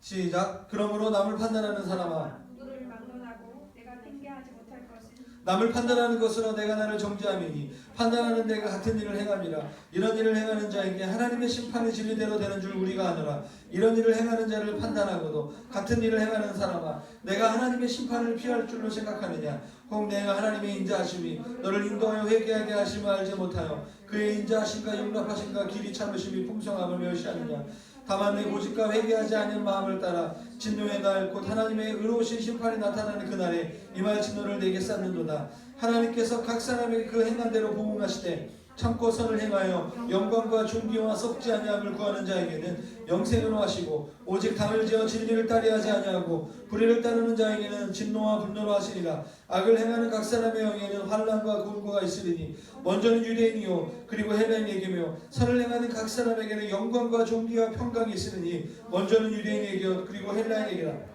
시작. 그러므로 남을 판단하는 사람아 누구를 막론하고 내가 핑계하지 못할 것은 남을 판단하는 것으로 내가 나를 정죄함이니 판단하는 내가 같은 일을 행함이라. 이런 일을 행하는 자에게 하나님의 심판이 진리대로 되는 줄 우리가 아노라. 이런 일을 행하는 자를 판단하고도 같은 일을 행하는 사람아 내가 하나님의 심판을 피할 줄로 생각하느냐. 혹 내가 하나님의 인자하심이 너를 인도하여 회개하게 하심을 알지 못하여 그의 인자하심과 용납하심과 길이 참으심이 풍성함을 멸시하느냐. 다만 내 고집과 회개하지 않은 마음을 따라 진노의 날 곧 하나님의 의로우신 심판이 나타나는 그날에 임할 진노를 내게 쌓는도다. 하나님께서 각 사람에게 그 행한 대로 보응하시되 참고 선을 행하여 영광과 존귀와 썩지 아니함을 구하는 자에게는 영생으로 하시고 오직 당을 지어 진리를 따르하지 아니하고 불의를 따르는 자에게는 진노와 분노로 하시리라. 악을 행하는 각 사람의 영에는 환난과 곤고가 있으리니 먼저는 유대인이요 그리고 헬라인에게며 선을 행하는 각 사람에게는 영광과 존귀와 평강이 있으리니 먼저는 유대인에게요 그리고 헬라인에게라.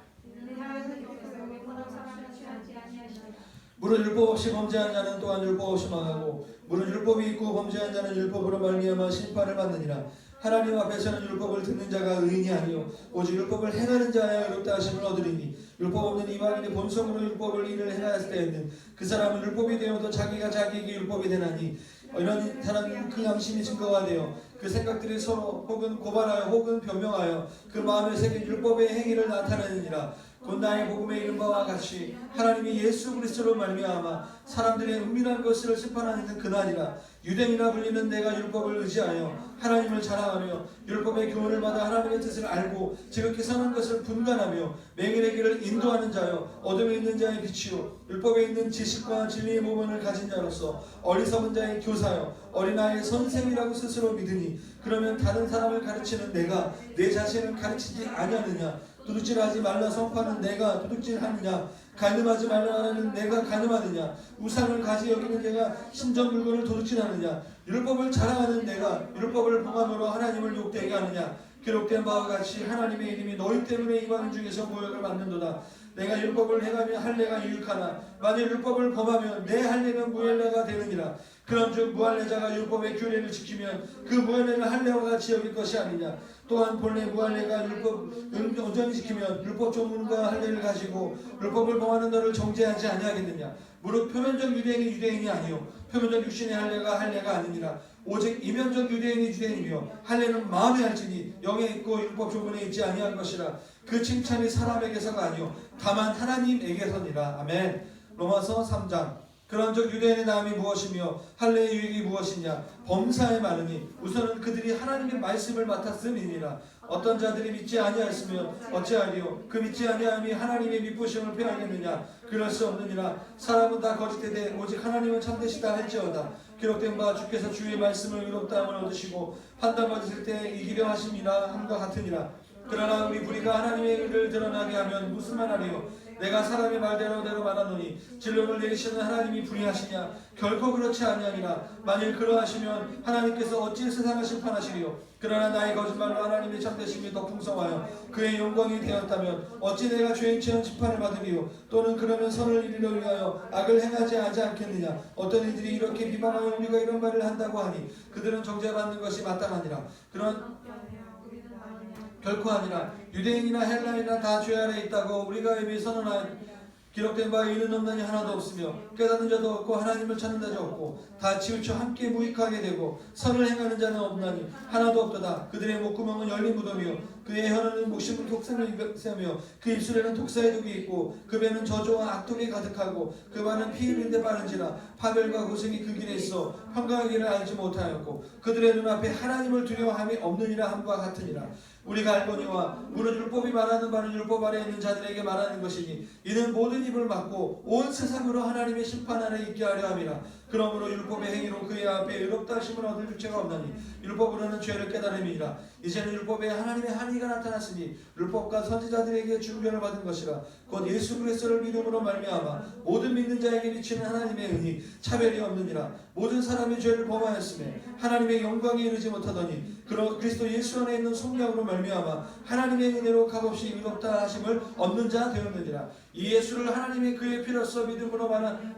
무릇 율법 없이 범죄한 자는 또한 율법 없이 망하고 무릇 율법이 있고 범죄한 자는 율법으로 말미암아 심판을 받느니라. 하나님 앞에서는 율법을 듣는 자가 의인이 아니요 오직 율법을 행하는 자야 의롭다 하심을 얻으리니 율법 없는 이방인이 본성으로 율법을 일을 행하였을 때에는 그 사람은 율법이 되어도 자기가 자기에게 율법이 되나니 이런 사람은 그 양심이 증거가 되어 그 생각들이 서로 혹은 고발하여 혹은 변명하여 그 마음에 새긴 율법의 행위를 나타내느니라. 곧 나의 복음에 이른 바와 같이 하나님이 예수 그리스도로 말미암아 사람들의 은밀한 것을 심판하는 그날이라. 유대인이라 불리는 내가 율법을 의지하여 하나님을 자랑하며 율법의 교훈을 받아 하나님의 뜻을 알고 지극히 선한 것을 분간하며 맹인의 길을 인도하는 자여 어둠에 있는 자의 빛이요 율법에 있는 지식과 진리의 모범을 가진 자로서 어리석은 자의 교사여 어린아이의 선생이라고 스스로 믿으니 그러면 다른 사람을 가르치는 내가 내 자신을 가르치지 아니하느냐. 도둑질하지 말라 선포하는 내가 도둑질하느냐. 간음하지 말라 하는 내가 간음하느냐. 우상을 가지 여기는 내가 신전 물건을 도둑질하느냐. 율법을 자랑하는 내가 율법을 봉함으로 하나님을 욕되게 하느냐. 기록된 바와 같이 하나님의 이름이 너희 때문에 이방 중에서 모욕을 받는도다. 내가 율법을 행하면 할례가 유익하나 만일 율법을 범하면 내 할례는 무할례가 되느니라. 그런즉 무할례자가 율법의 규례를 지키면 그 무할례를 할례와 같이 여길 것이 아니냐. 또한 본래 무할례가 율법을 온전히 지키면 율법 조문과 할례를 가지고 율법을 범하는 너를 정죄하지 아니하겠느냐. 무릇 표면적 유대인이 유대인이 아니요 표면적 육신의 할례가 할례가 아니니라. 오직 이면적 유대인이 유대인이며 할례는 마음에 할지니 영에 있고 율법 조문에 있지 아니할 것이라. 그 칭찬이 사람에게서가 아니요 다만 하나님에게서니라. 아멘. 로마서 3장 그런즉 유대인의 나음이 무엇이며 할례의 유익이 무엇이냐? 범사에 많으니 우선은 그들이 하나님의 말씀을 맡았음이니라. 어떤 자들이 믿지 아니하였으며 어찌하리요? 그 믿지 아니함이 하나님의 믿부심을 빼앗겠느냐? 그럴 수 없느니라. 사람은 다 거짓되되 오직 하나님은 참되시다 할지어다. 기록된 바 주께서 주의 말씀을 의롭다함을 얻으시고 판단받으실 때 이기려 하심이라 함과 같으니라. 그러나 우리 불의가 하나님의 의를 드러나게 하면 무슨 말하리요? 내가 사람의 말대로 말하노니 진로를 내리시는 하나님이 불의하시냐? 결코 그렇지 아니하니라. 만일 그러하시면 하나님께서 어찌 세상을 심판하시리요? 그러나 나의 거짓말로 하나님의 참되심이 더 풍성하여 그의 영광이 되었다면 어찌 내가 죄인 체험 심판을 받으리요? 또는 그러면 선을 이루려 위하여 악을 행하지 하지 않겠느냐? 어떤 이들이 이렇게 비방하여 우리가 이런 말을 한다고 하니 그들은 정죄받는 것이 마땅하니라. 그런 결코 아니라 유대인이나 헬라인이나 다 죄 아래 있다고 우리가 이미 선언한 기록된 바에 이는 없나니 하나도 없으며 깨닫는 자도 없고 하나님을 찾는 자도 없고 다 치우쳐 함께 무익하게 되고 선을 행하는 자는 없나니 하나도 없도다. 그들의 목구멍은 열린 무덤이요 그의 혀는 목심을 독샘을 세며 그 입술에는 독사의 독이 있고 그 배는 저주와 악독이 가득하고 그 발은 피 흘린데 빠른지라 파멸과 고생이 그 길에 있어 평강하기를 알지 못하였고 그들의 눈앞에 하나님을 두려워함이 없느니라 함과 같으니라. 우리가 알거니와 무릇 율법이 말하는 바는 율법 아래 있는 자들에게 말하는 것이니 이는 모든 입을 막고 온 세상으로 하나님의 심판 아래 있게 하려 함이라. 그러므로 율법의 행위로 그의 앞에 의롭다 하심을 얻을 주체가 없나니 율법으로는 죄를 깨달음이니라. 이제는 율법에 하나님의 한의가 나타났으니 율법과 선지자들에게 중견을 받은 것이라. 곧 예수 그리스도를 믿음으로 말미암아 모든 믿는 자에게 미치는 하나님의 은이 차별이 없느니라. 모든 사람의 죄를 범하였음에 하나님의 영광에 이르지 못하더니 그리스도 예수 안에 있는 속량으로 말미암아 하나님의 은혜로 값없이 의롭다 하심을 얻는 자 되었느니라. 이 예수를 하나님의 그의 피로써 믿음으로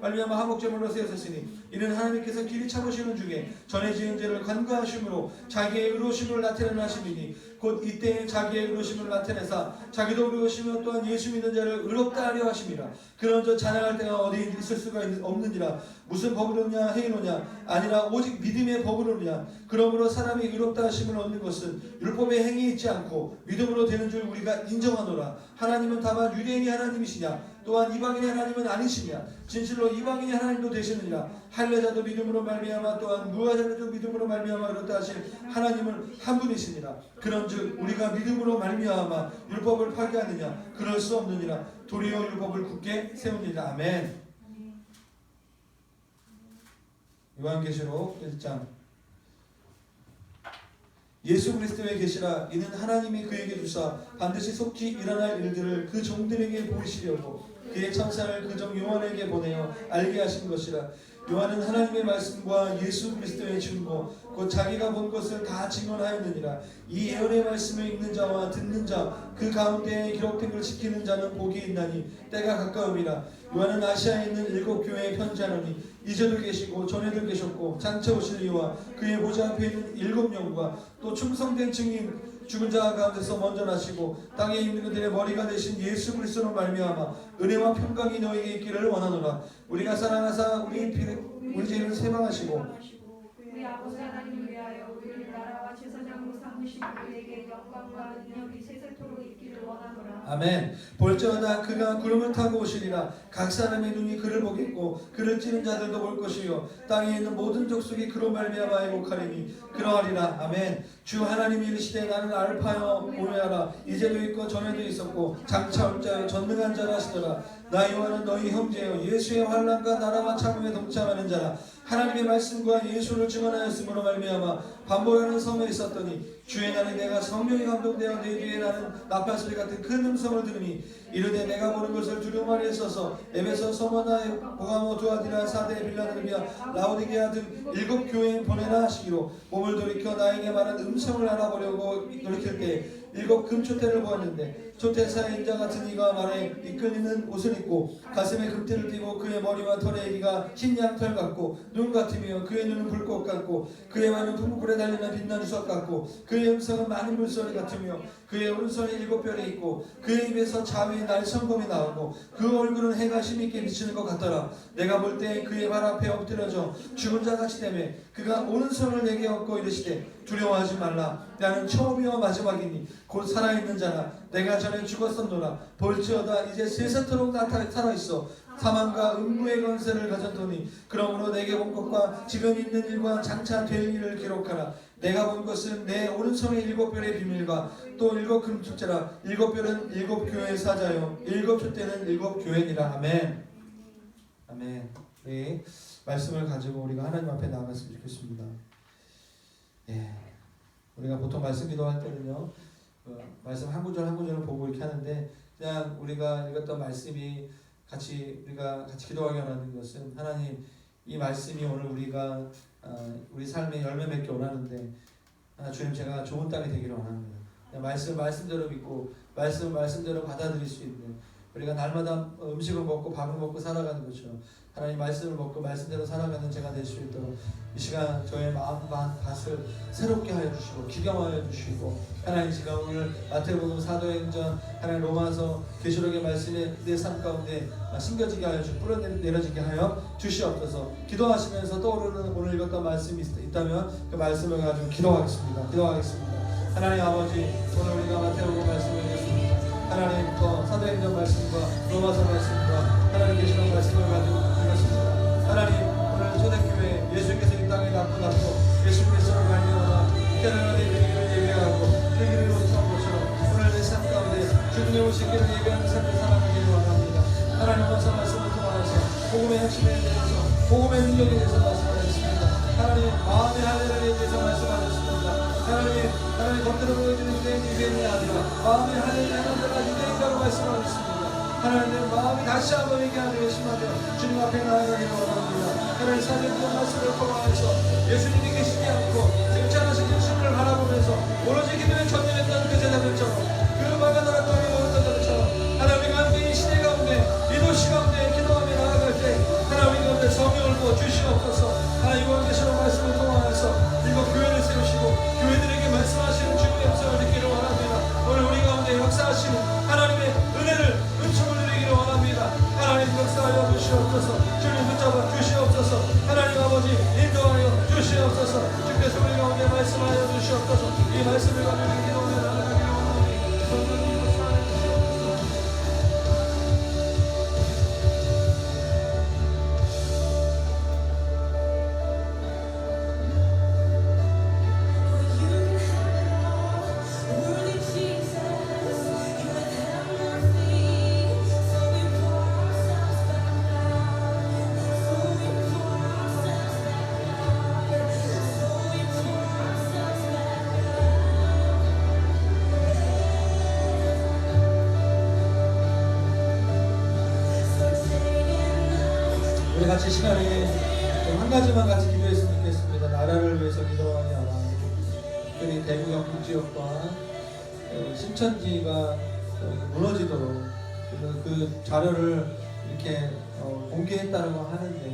말미암아 화목제물로 세우셨으니 이는 하나님께서 길이 참으시는 중에 전에 지은 죄를 간과하심으로 자기의 의로우심을 나타내는 하심이니 곧 이때에 자기의 의로우심을 나타내사 자기도 의로우시며 또한 예수 믿는 자를 의롭다 하려 하심이라. 그런저 찬양할 때가 어디 있을 수가 없느니라. 무슨 법으로냐 행위로냐 아니라 오직 믿음의 법으로냐. 그러므로 사람이 의롭다 하심을 얻는 것은 율법의 행위 있지 않고 믿음으로 되는 줄 우리가 인정하노라. 하나님은 다만 유대인이 하나님이시냐 또한 이방인의 하나님은 아니시냐. 진실로 이방인의 하나님도 되시느니라. 할례자도 믿음으로 말미암아 또한 무화자도 믿음으로 말미암아 의롭다 하실 하나님은 한 분이시니라. 그런즉 우리가 믿음으로 말미암아 율법을 파괴하느냐? 그럴 수 없느니라. 도리어 율법을 굳게 세우니라. 아멘. 요한계시록 1장. 예수 그리스도의 계시라. 이는 하나님이 그에게 주사 반드시 속히 일어날 일들을 그 종들에게 보이시려고 그의 천사를 그 종 요한에게 보내어 알게 하신 것이라. 요한은 하나님의 말씀과 예수 그리스도의 증거 곧 자기가 본 것을 다 증언하였느니라. 이 예언의 말씀을 읽는 자와 듣는 자 그 가운데에 기록된 걸 지키는 자는 복이 있나니 때가 가까움이라. 요한은 아시아에 있는 7 교회에 편지하노니 이제도 계시고 전에도 계셨고 장차 오실 이와 그의 보좌 앞에 있는 7영과 또 충성된 증인 죽은 자 가운데서 먼저 나시고 땅에 있는 그들의 머리가 되신 예수 그리스도로 말미암아 은혜와 평강이 너에게 있기를 원하노라. 우리가 사랑하사 우리 죄를 세방하시고 우리 아버지 하나님을 위하여 우리를 나라와 제사장으로 삼으신 그에게 영광과 능력이 세세토록 있기를 원하노라. 아멘. 볼지어다 그가 구름을 타고 오시리라. 각 사람의 눈이 그를 보겠고 그를 찌는 자들도 볼 것이요 땅에 있는 모든 족속이 그로 말미암아 회복하리니 그러하리라. 아멘. 주 하나님이 이르시되 나는 알파여 오메가라. 이제도 있고 전에도 있었고 장차 올 자여 전능한 자라 하시더라. 나 요한은 너희 형제여 예수의 환난과 나라와 참음에 동참하는 자라. 하나님의 말씀과 예수를 증언하였으므로 말미암아 반복하는 섬에 있었더니 주의 날에 내가 성령이 감동되어 내 뒤에 나는 나팔소리 같은 큰 음성을 들으니 이르되 내가 보는 것을 두려움 아래에 서서 에베소, 서머나, 보가모, 두아디라, 사데, 빌라델비아, 라오디게아 등 7 교회에 보내라 하시기로 몸을 돌이켜 나에게 말한 음성을 알아보려고 돌이킬 때 7 금초대를 보았는데 초대사의 인자 같은 이가 말에 이끌리는 옷을 입고 가슴에 금띠를 띠고 그의 머리와 털의 길이가 흰 양털 같고 눈 같으며 그의 눈은 불꽃 같고 그의 말은 풍불에 달리는 빛난 주석 같고 그의 음성은 많은 물소리 같으며 그의 오른손에 7별이 있고 그의 입에서 자위의 날성검이 나오고 그 얼굴은 해가 힘있게 비치는 것 같더라. 내가 볼 때 그의 발 앞에 엎드려져 죽은 자같이 되매 그가 오른손을 내게 얹고 이르시되 두려워하지 말라. 나는 처음이와 마지막이니 곧 살아있는 자라. 내가 전에 죽었었노라. 볼지어다 이제 세세토록 살아있어 사망과 음부의 권세를 가졌더니 그러므로 내게 본 것과 지금 있는 일과 장차 될 일을 기록하라. 내가 본 것은 내 오른손의 7별의 비밀과 또 7 금축제라. 7별은 7 교회의 사자요 7 촛대는 7 교회니라. 아멘. 아멘. 이 말씀을 가지고 우리가 하나님 앞에 나아갔으면 좋겠습니다. 예. 우리가 보통 말씀 기도할 때는요, 말씀 한 구절 한 구절을 보고 이렇게 하는데, 그냥 우리가 읽었던 말씀이 우리가 같이 기도하게 하는 것은, 하나님 이 말씀이 오늘 우리가 우리 삶의 열매 맺기 원하는데, 주님 제가 좋은 땅이 되기를 원합니다. 말씀대로 믿고 말씀대로 받아들일 수 있는, 우리가 날마다 음식을 먹고 밥을 먹고 살아가는 것처럼 하나님 말씀을 먹고 말씀대로 살아가는 제가 될 수 있도록 이 시간 저의 마음과 밭을 새롭게 하여 주시고 기경하여 주시고, 하나님 지금 오늘 마태복음 사도행전 하나님 로마서 계시록의 말씀에 내 삶 가운데 심겨지게 하여 주시고 뿌려내려지게 하여 주시옵소서. 기도하시면서 떠오르는 오늘 읽었던 말씀이 있다면 그 말씀을 가지고 기도하겠습니다. 하나님 아버지, 오늘 우리가 마태복음 말씀을 읽었습니다. 하나님 또 사도행전 말씀과 로마서 말씀과 하나님 계시록 말씀을 가지고 읽었습니다. 하나님 오늘 초대교회 예수께서 이 땅에 낳고 예수 그리스도를 발견하나 태어나는 되기를 예배하고 그 길을 이루어진 것처럼 오늘 내 삶 가운데 주님의 오신 길을 예배하는 삶을 살아가기를 원합니다. 하나님 원서 말씀을 통하여서 복음의 핵심에 대해서 복음의 능력에 대해서 말씀하셨습니다. 하나님 마음의 할례를 대해서 말씀하셨습니다. 하나님 겉으로 보여지는 유대인이 아니라 마음의 하나님의 하나님과 유대인과로 말씀하셨습니다. 하나님 마음이 다시 한번 얘기하는 예수님하며 주님 앞에 나아가기를 원합니다. 하나님 사도행전 말씀을 통하여서 예수님이 계시지 않고 등장하신 예수님을 바라보면서 오로지 기도에 전념했던 그 제자들처럼 그 마가다라 땅에 먹었던 자들처럼 하나님 함께 이 시대 가운데 이 도시 가운데 기도하며 나아갈 때 하나님 가운데 성령을 부어 주시옵소서. 하나님 계시록 말씀을 통하여서 이곳 교회를 세우시고 교회들에게 말씀하시는 주님의 역사를 듣기를 원합니다. 오늘 우리 가운데 역사하시는 하나님의 은혜를 은총을 누리기를 원합니다. 하나님 역사하여 주시옵소서. 주님 붙잡아 주시옵소서. 하나님 아버지 인도하여 주시옵소서. 주께서 우리 가운데 말씀하여 주시옵소서. 이 말씀을 가지고 기도하며 나아가기를 원합니다. 성령님 역사하여 주시옵소서. 우리 같이 시간에 한 가지만 같이 기도했으면 좋겠습니다. 나라를 위해서 기도하니 아라. 특별히 대구 경북 지역과 신천지가 무너지도록 그 자료를 이렇게 공개했다고 하는데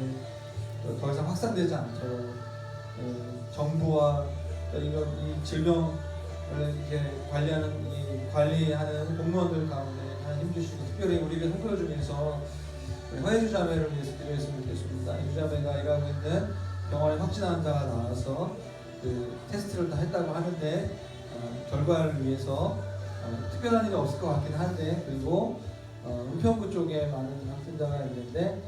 더 이상 확산되지 않도록 정부와 이 질병을 이렇게 관리하는 공무원들 가운데 힘주시고, 특별히 우리를 선거 중에서 화해주자매를 위해서 기도했으면 좋겠습니다. 유자매가 일하고 있는 병원에 확진한 자가 나와서 그 테스트를 다 했다고 하는데 결과를 위해서 특별한 일이 없을 것 같긴 한데, 그리고 은평구 쪽에 많은 확진자가 있는데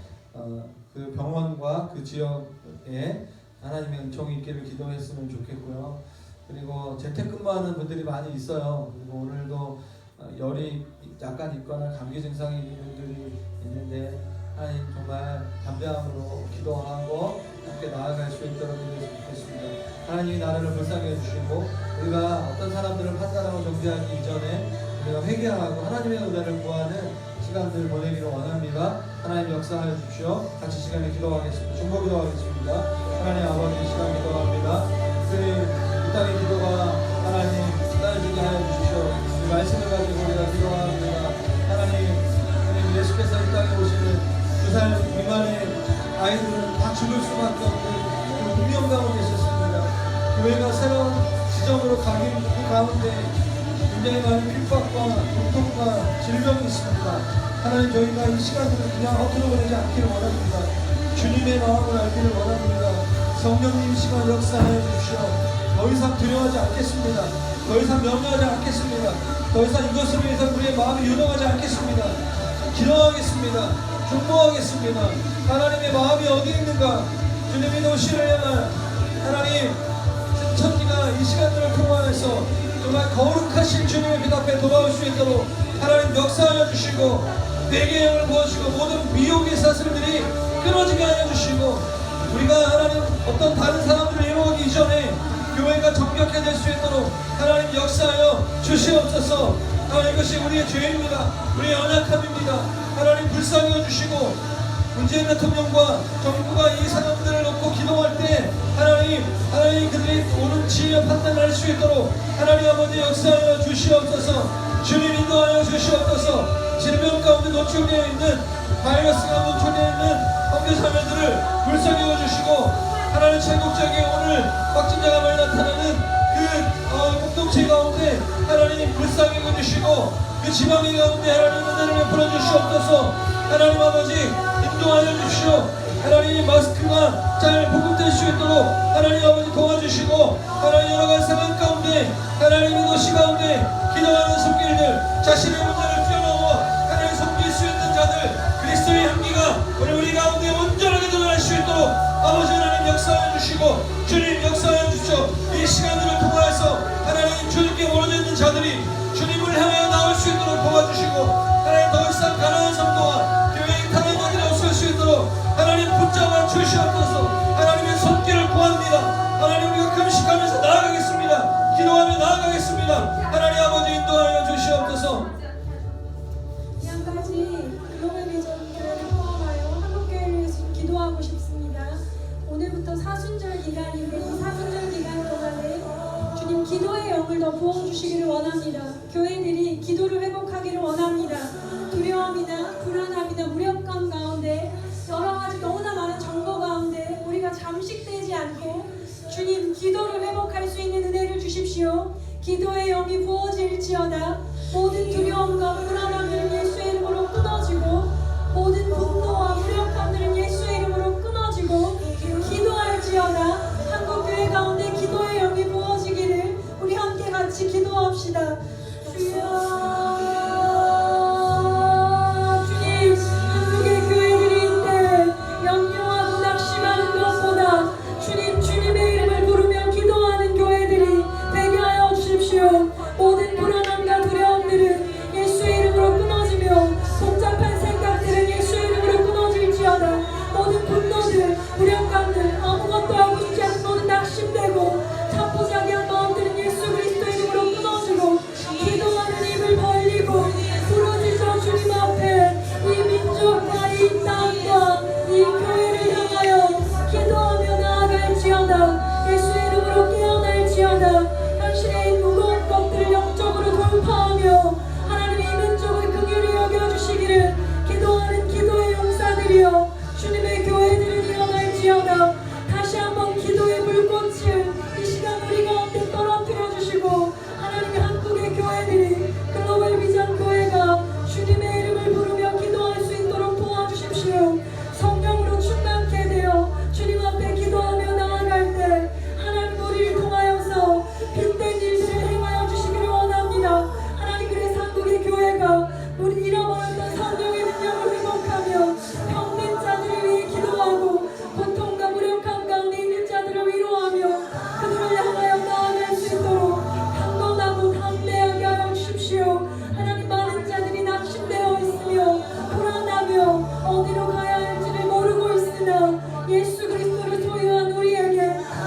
그 병원과 그 지역에 하나님의 은총이 있기를 기도했으면 좋겠고요. 그리고 재택근무하는 분들이 많이 있어요. 그리고 오늘도 열이 약간 있거나 감기 증상이 있는 분들이 있는데 하나님 정말 담대함으로 기도하고 함께 나아갈 수 있도록 기도했으면 좋겠습니다. 하나님이 나라를 불쌍히 해주시고 우리가 어떤 사람들을 판단하고 정죄하기 이전에 우리가 회개하고 하나님의 은혜를 구하는 시간들을 보내기를 원합니다. 하나님 역사하여 주십시오. 같이 시간에 기도하겠습니다. 중보 기도하겠습니다. 하나님 아버지 시간 기도합니다. 이 땅의 기도가 하나님 따르게 하여 주십시오. 이 말씀을 가지고 우리가 기도합니다. 하나님 예수께서 이 땅에 오시는 2살 미만의 아이들은 다 죽을 수밖에 없는 그 운명 가운데 있었습니다. 교회가 새로운 지점으로 가긴 그 가운데 굉장히 많은 핍박과 고통과 질병이 있습니다. 하나님 저희가 이 시간들을 그냥 헛으로 보내지 않기를 원합니다. 주님의 마음을 알기를 원합니다. 성령님 시간 역사하여 주십시오. 더 이상 두려워하지 않겠습니다. 더 이상 명령하지 않겠습니다. 더 이상 이것을 위해서 우리의 마음이 유동하지 않겠습니다. 기도하겠습니다. 중보하겠습니다. 하나님의 마음이 어디 있는가? 주님이 도시를 향한 하나님 천지가 이 시간들을 통하여서 정말 거룩하신 주님의 빛 앞에 돌아올 수 있도록 하나님 역사하여 주시고 내게 영을 부어주시고 모든 미혹의 사슬들이 끊어지게 하여 주시고 우리가 하나님 어떤 다른 사람들을 이용하기 이전에 교회가 정결케 될 수 있도록 하나님 역사하여 주시옵소서. 하나님 이것이 우리의 죄입니다. 우리의 연약함입니다. 하나님 불쌍히 여주시고 문재인 대통령과 정부가 이 상황들을 놓고 기도할 때 하나님 그들이 옳은 지혜와 판단을 할 수 있도록 하나님 아버지 역사하여 주시옵소서. 주님 인도하여 주시옵소서. 질병 가운데 노출되어 있는 바이러스가 노출되어 있는 형제자매들을 불쌍히 여주시고 하나님 전국적인 오늘 확진자가 많이 나타나는 그 공동체 가운데 하나님 불쌍히 여주시고 그 지방의 가운데 하나님 은혜를 베풀어 주시옵소서. 하나님 아버지 인도하여 주시오. 하나님 마스크가 잘 보급될 수 있도록 하나님 아버지 도와주시고 하나님 여러가지 상황 가운데 하나님의 도시 가운데 기도하는 손길들 자신의 문제를 뛰어넘어 하나님 섬길 수 있는 자들 그리스도의 향기가 우리 가운데 온전하게 드러날 수 있도록 아버지 하나님 역사하여 주시고 주님 역사하여 주시오. 이 시간들을 통하여서 하나님 주님께 멀어져 있는 자들이 주님을 향하여 나올 수 있도록 도와주시고 하나님 더 이상 가난한 성도와 교회의 타는 자들이 없을 수 있도록 하나님 붙잡아 주시옵소서. 하나님의 손길을 구합니다. 하나님 우리가 금식하면서 나아가겠습니다. 기도하며 나아가겠습니다. 하나님 아버지 인도하여 주시옵소서. 이 한 가지 글로벌 비전 교회를 포함하여 한국교회를 위해서 기도하고 싶습니다. 오늘부터 사순절 기간이고 사순절 기간 동안에 주님 기도의 영을 더 부어주시기를 원합니다. 교회들이 기도를 회복하기를 원합니다. 두려움이나 불안함이나 무력감 가운데 여러 가지 너무나 많은 정보 가운데 우리가 잠식되지 않고 주님 기도를 회복할 수 있는 은혜를 주십시오. 기도의 영이 부어질지어다. 모든 두려움과 불안함들은 예수의 이름으로 끊어지고 모든 분노와 무력함들은 예수의 이름으로 끊어지고 기도할지어다. 한국교회 가운데 기도의 영이 부어지기를 우리 함께 같이 기도합시다. 주여 모든 불안함과 두려움들은 예수의 이름으로 끊어지며 복잡한 생각들은 예수의 이름으로 끊어질지어다. 모든 분노들, 무력감들, 아무것도 하고 싶지 않은 모든 낙심되고 자포자기한 마음들은 예수 그리스도의 이름으로 끊어지고 기도하는 입을 벌리고 부르짖어 주님 앞에 이 민족과 이 땅과 이 교회를 향하여 기도하며 나아갈지어다. 예수의 이름으로 깨어날지어다. 당신의 무거운 것들을 영적으로 돌파하며 하나님의 있는 쪽을 긍휼히 여겨주시기를 기도하는 기도의 용사들이여 주님의 교회들은 일어날지어다. 다시 한번 기도의 불꽃을 이 시간 우리 가운데 떨어뜨려 주시고 하나님의 한국의 교회들이 글로벌 비전 교회가 주님의 이름을 부르며 기도할 수 있도록 도와주십시오. 성령으로 충만케 되어 주님 앞에 기도하며 나아갈 때 하나님 우리를 통하여서 빛된 일들을 행하여 주시기를 원합니다. 하나님 그래서 한국의 교회가 우리 잃어버렸던 성령의 능력을 회복하며 병든 자들을 위해 기도하고 고통과 무력함 가운데 있는 자들을 위로하며 그들을 향하여 나아갈 수 있도록 강건하고 담대하게 하여 주십시오. 하나님 많은 자들이 낙심되어 있으며 불안하며 어디로 가야 할지를 모르고 있으나 예수 그리스도를 소유한 우리에게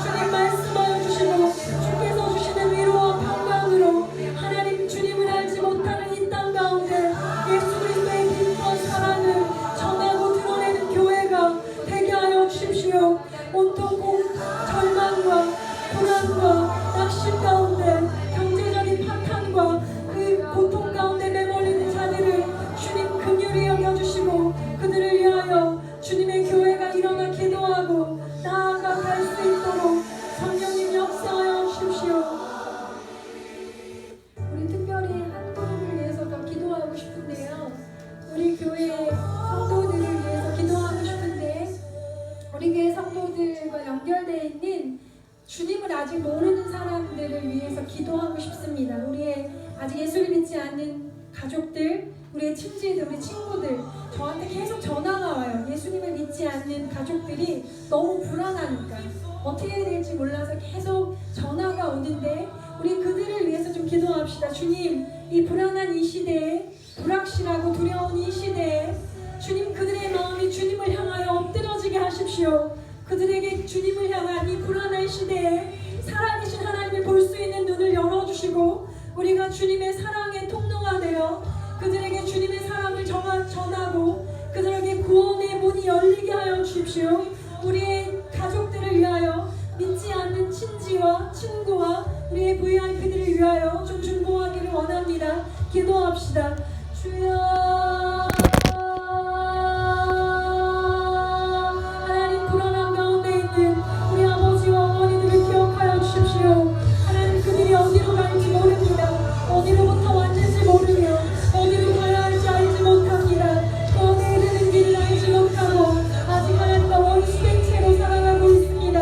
주님 말씀하여 주시고 주께서 주시는 위로와 평강으로 하나님 주님을 알지 못하는 이 땅 가운데 예수 그리스도의 빛과 사랑을 전하고 드러내는 교회가 되게 하여 주십시오. 온통 절망과 불안과 낙심 가운데 경제적인 파탄과 그 고통 가운데 내몰리는 자들을 주님 긍휼히 여겨주시고 그들을 위하여 주님의 교회가 일어나 기도하고 나아갈 수 있도록 성령님 역사하여 주십시오. 우리 특별히 한 그룹을 위해서 더 기도하고 싶은데요. 우리 교회 성도들을 위해서 기도하고 싶은데 우리 교회 성도들과 연결되어 있는 주님을 아직 모르는 사람들을 위해서 기도하고 싶습니다. 우리의 아직 예수를 믿지 않는 가족들 우리의 친지들, 우리 친구들 저한테 계속 전화가 와요. 예수님을 믿지 않는 가족들이 너무 불안하니까 어떻게 해야 될지 몰라서 계속 전화가 오는데 우리 그들을 위해서 좀 기도합시다. 주님, 이 불안한 이 시대에, 불확실하고 두려운 이 시대에 주님, 그들의 마음이 주님을 향하여 엎드러지게 하십시오. 그들에게 주님을 향한 이 불안한 시대에 살아계신 하나님을 볼 수 있는 눈을 열어주시고 우리가 주님의 사랑의 통로가 되어 그들에게 주님의 사랑을 전하고 그들에게 구원의 문이 열리게 하여 주십시오. 우리의 가족들을 위하여, 믿지 않는 친지와 친구와 우리의 VIP들을 위하여 좀 중보하기를 원합니다. 기도합시다. 주여, 하나님, 불안한 가운데 있는 우리 아버지와 어머니들을 기억하여 주십시오. 하나님, 그들이 어디로 갈지 모릅니다. 어디로부터 왔는지 모르며 어디로 가야 할지 알지 못합니다. 구원에 이르는 길을 알지 못하고 아직 하나님과 원수된 채로 살아가고 있습니다.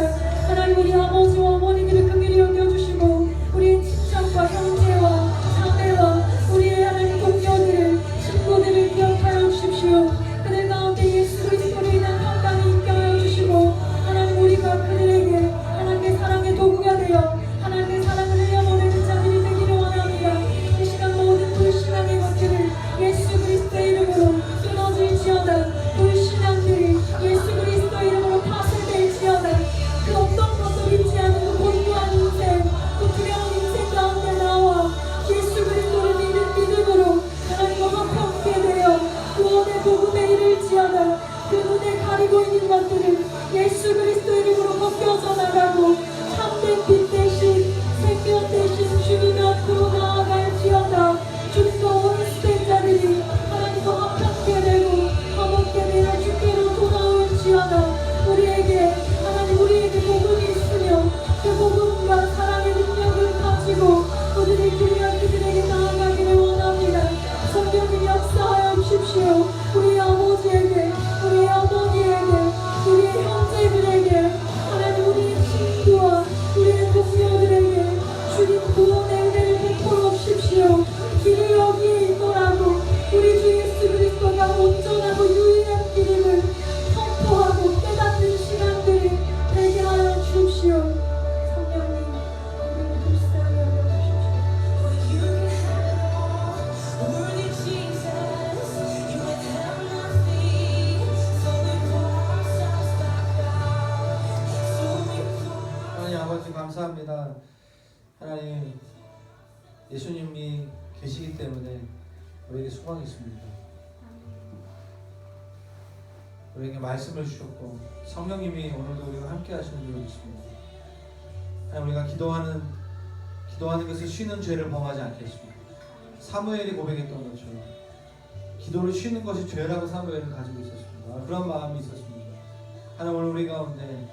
하나님, 우리 아버지와 어머니들을 긍휼히 여겨주시고 우리의 친척과 형제와 자매와 우리의 하나님 동료들을, 친구들을 기억하여 주십시오. 그들 가운데 예수 그리스도를 인한 평강이 있게 하여 주시고 하나님, 우리가 그들에게 하나님의 사랑의 도구가 되어 하나님의 사랑을 흘려보내는 자들이 되기를 원합니다. 이 시간 모든 불신앙의 것들을 예수 그리스도의 이름으로 끊어질지어다. 불신앙들이 예수 그리스도의 이름으로 파쇄될지어다. 그 어떤 것도 믿지 않은 그 곤고한 인생, 그 두려운 인생 가운데 나와 예수 그리스도를 믿음으로 하나님과 화평케 되어 구원의 복음에 이를지어다. 그 눈에 가리고 있는 것들을 예수 그리스도 이름으로 벗겨져 나가고 참된 빛 대신 생명 대신 주님 앞으로 나아갈지어다. 주님과 원수된 자들이 하나님과 화평케 되고 화목케 되어 주께로 돌아올지어다. 우리에게 하나님, 우리에게 복음이 있으며 그 복음과 사랑의 능력을 가지고 그들의 길을 그들에게 나아가기를 원합니다. 성령님 역사하여 주십시오. 우리 아버지에게, 우리 어머니에게, 우리의 형제들에게, 하나님, 우리의 친구와 우리의 동료들에게 주님 구원의 은혜를 베풀어 주십시오. 길이 여기에 있노라고 우리 주 예수 그리스도가 온전하고 유일한 길임을 선포하고 깨닫는 시간들이 되게 하여 주십시오. 성령님, 우리를 불쌍히 여겨주십시오. 하나님 아버지, 감사합니다. 하나님, 예수님이 계시기 때문에 우리에게 소망이 있습니다. 우리에게 말씀을 주셨고 성령님이 오늘도 우리와 함께 하시는 줄로 믿습니다. 하나님, 우리가 기도하는 것을 쉬는 죄를 범하지 않겠습니다. 사무엘이 고백했던 것처럼 기도를 쉬는 것이 죄라고 사무엘은 가지고 있었습니다. 그런 마음이 있었습니다. 하나님, 오늘 우리 가운데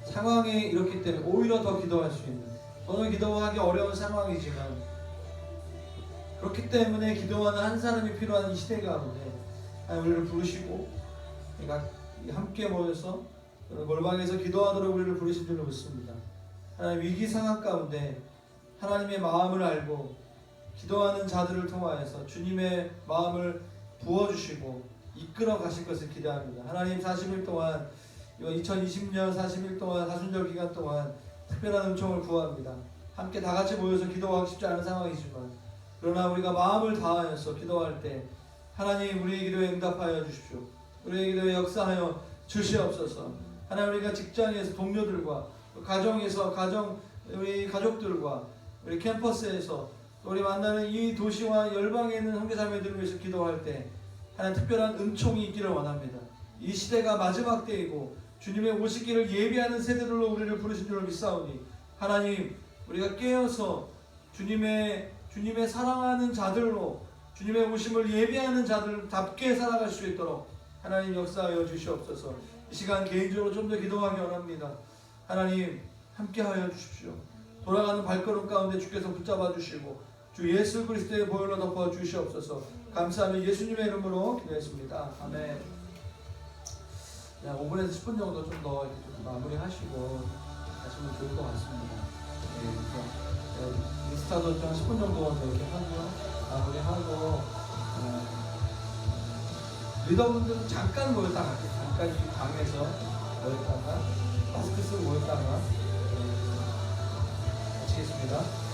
상황이 이렇기 때문에 오히려 더 기도할 수 있는, 오늘 기도하기 어려운 상황이지만 그렇기 때문에 기도하는 한 사람이 필요한 이 시대 가운데 하나님, 우리를 부르시고 우리가 함께 모여서 골방에서 기도하도록 우리를 부르신 줄로 믿습니다. 하나님, 위기 상황 가운데 하나님의 마음을 알고 기도하는 자들을 통하여서 주님의 마음을 부어주시고 이끌어 가실 것을 기대합니다. 하나님, 40일 동안, 2020년 40일 동안, 사순절 기간 동안 특별한 은총을 구합니다. 함께 다 같이 모여서 기도하기 쉽지 않은 상황이지만 그러나 우리가 마음을 다하여서 기도할 때 하나님, 우리의 기도에 응답하여 주십시오. 우리의 기도에 역사하여 주시옵소서. 하나님, 우리가 직장에서 동료들과 가정에서 우리 가족들과 우리 캠퍼스에서 우리 만나는 이 도시와 열방에 있는 형제자매들을 위해서 기도할 때 하나님, 특별한 은총이 있기를 원합니다. 이 시대가 마지막 때이고 주님의 오시기를 예비하는 세대들로 우리를 부르신 줄을 믿사오니 하나님, 우리가 깨어서 주님의 사랑하는 자들로 주님의 오심을 예비하는 자들답게 살아갈 수 있도록 하나님 역사하여 주시옵소서. 이 시간 개인적으로 좀 더 기도하기 원합니다. 하나님, 함께하여 주십시오. 돌아가는 발걸음 가운데 주께서 붙잡아 주시고 주 예수 그리스도의 보혈로 덮어 주시옵소서. 감사하며 예수님의 이름으로 기도했습니다. 아멘. 5분에서 10분 정도 좀 더 마무리하시고 하시면 좋을 것 같습니다. 네, 그래서 인스타도 좀 10분 정도 이렇게 하고요. 마무리하고 리더분들은 잠깐 모였다가 잠깐 이 방에서 모였다가 마스크 쓰고 모였다가 마치겠습니다.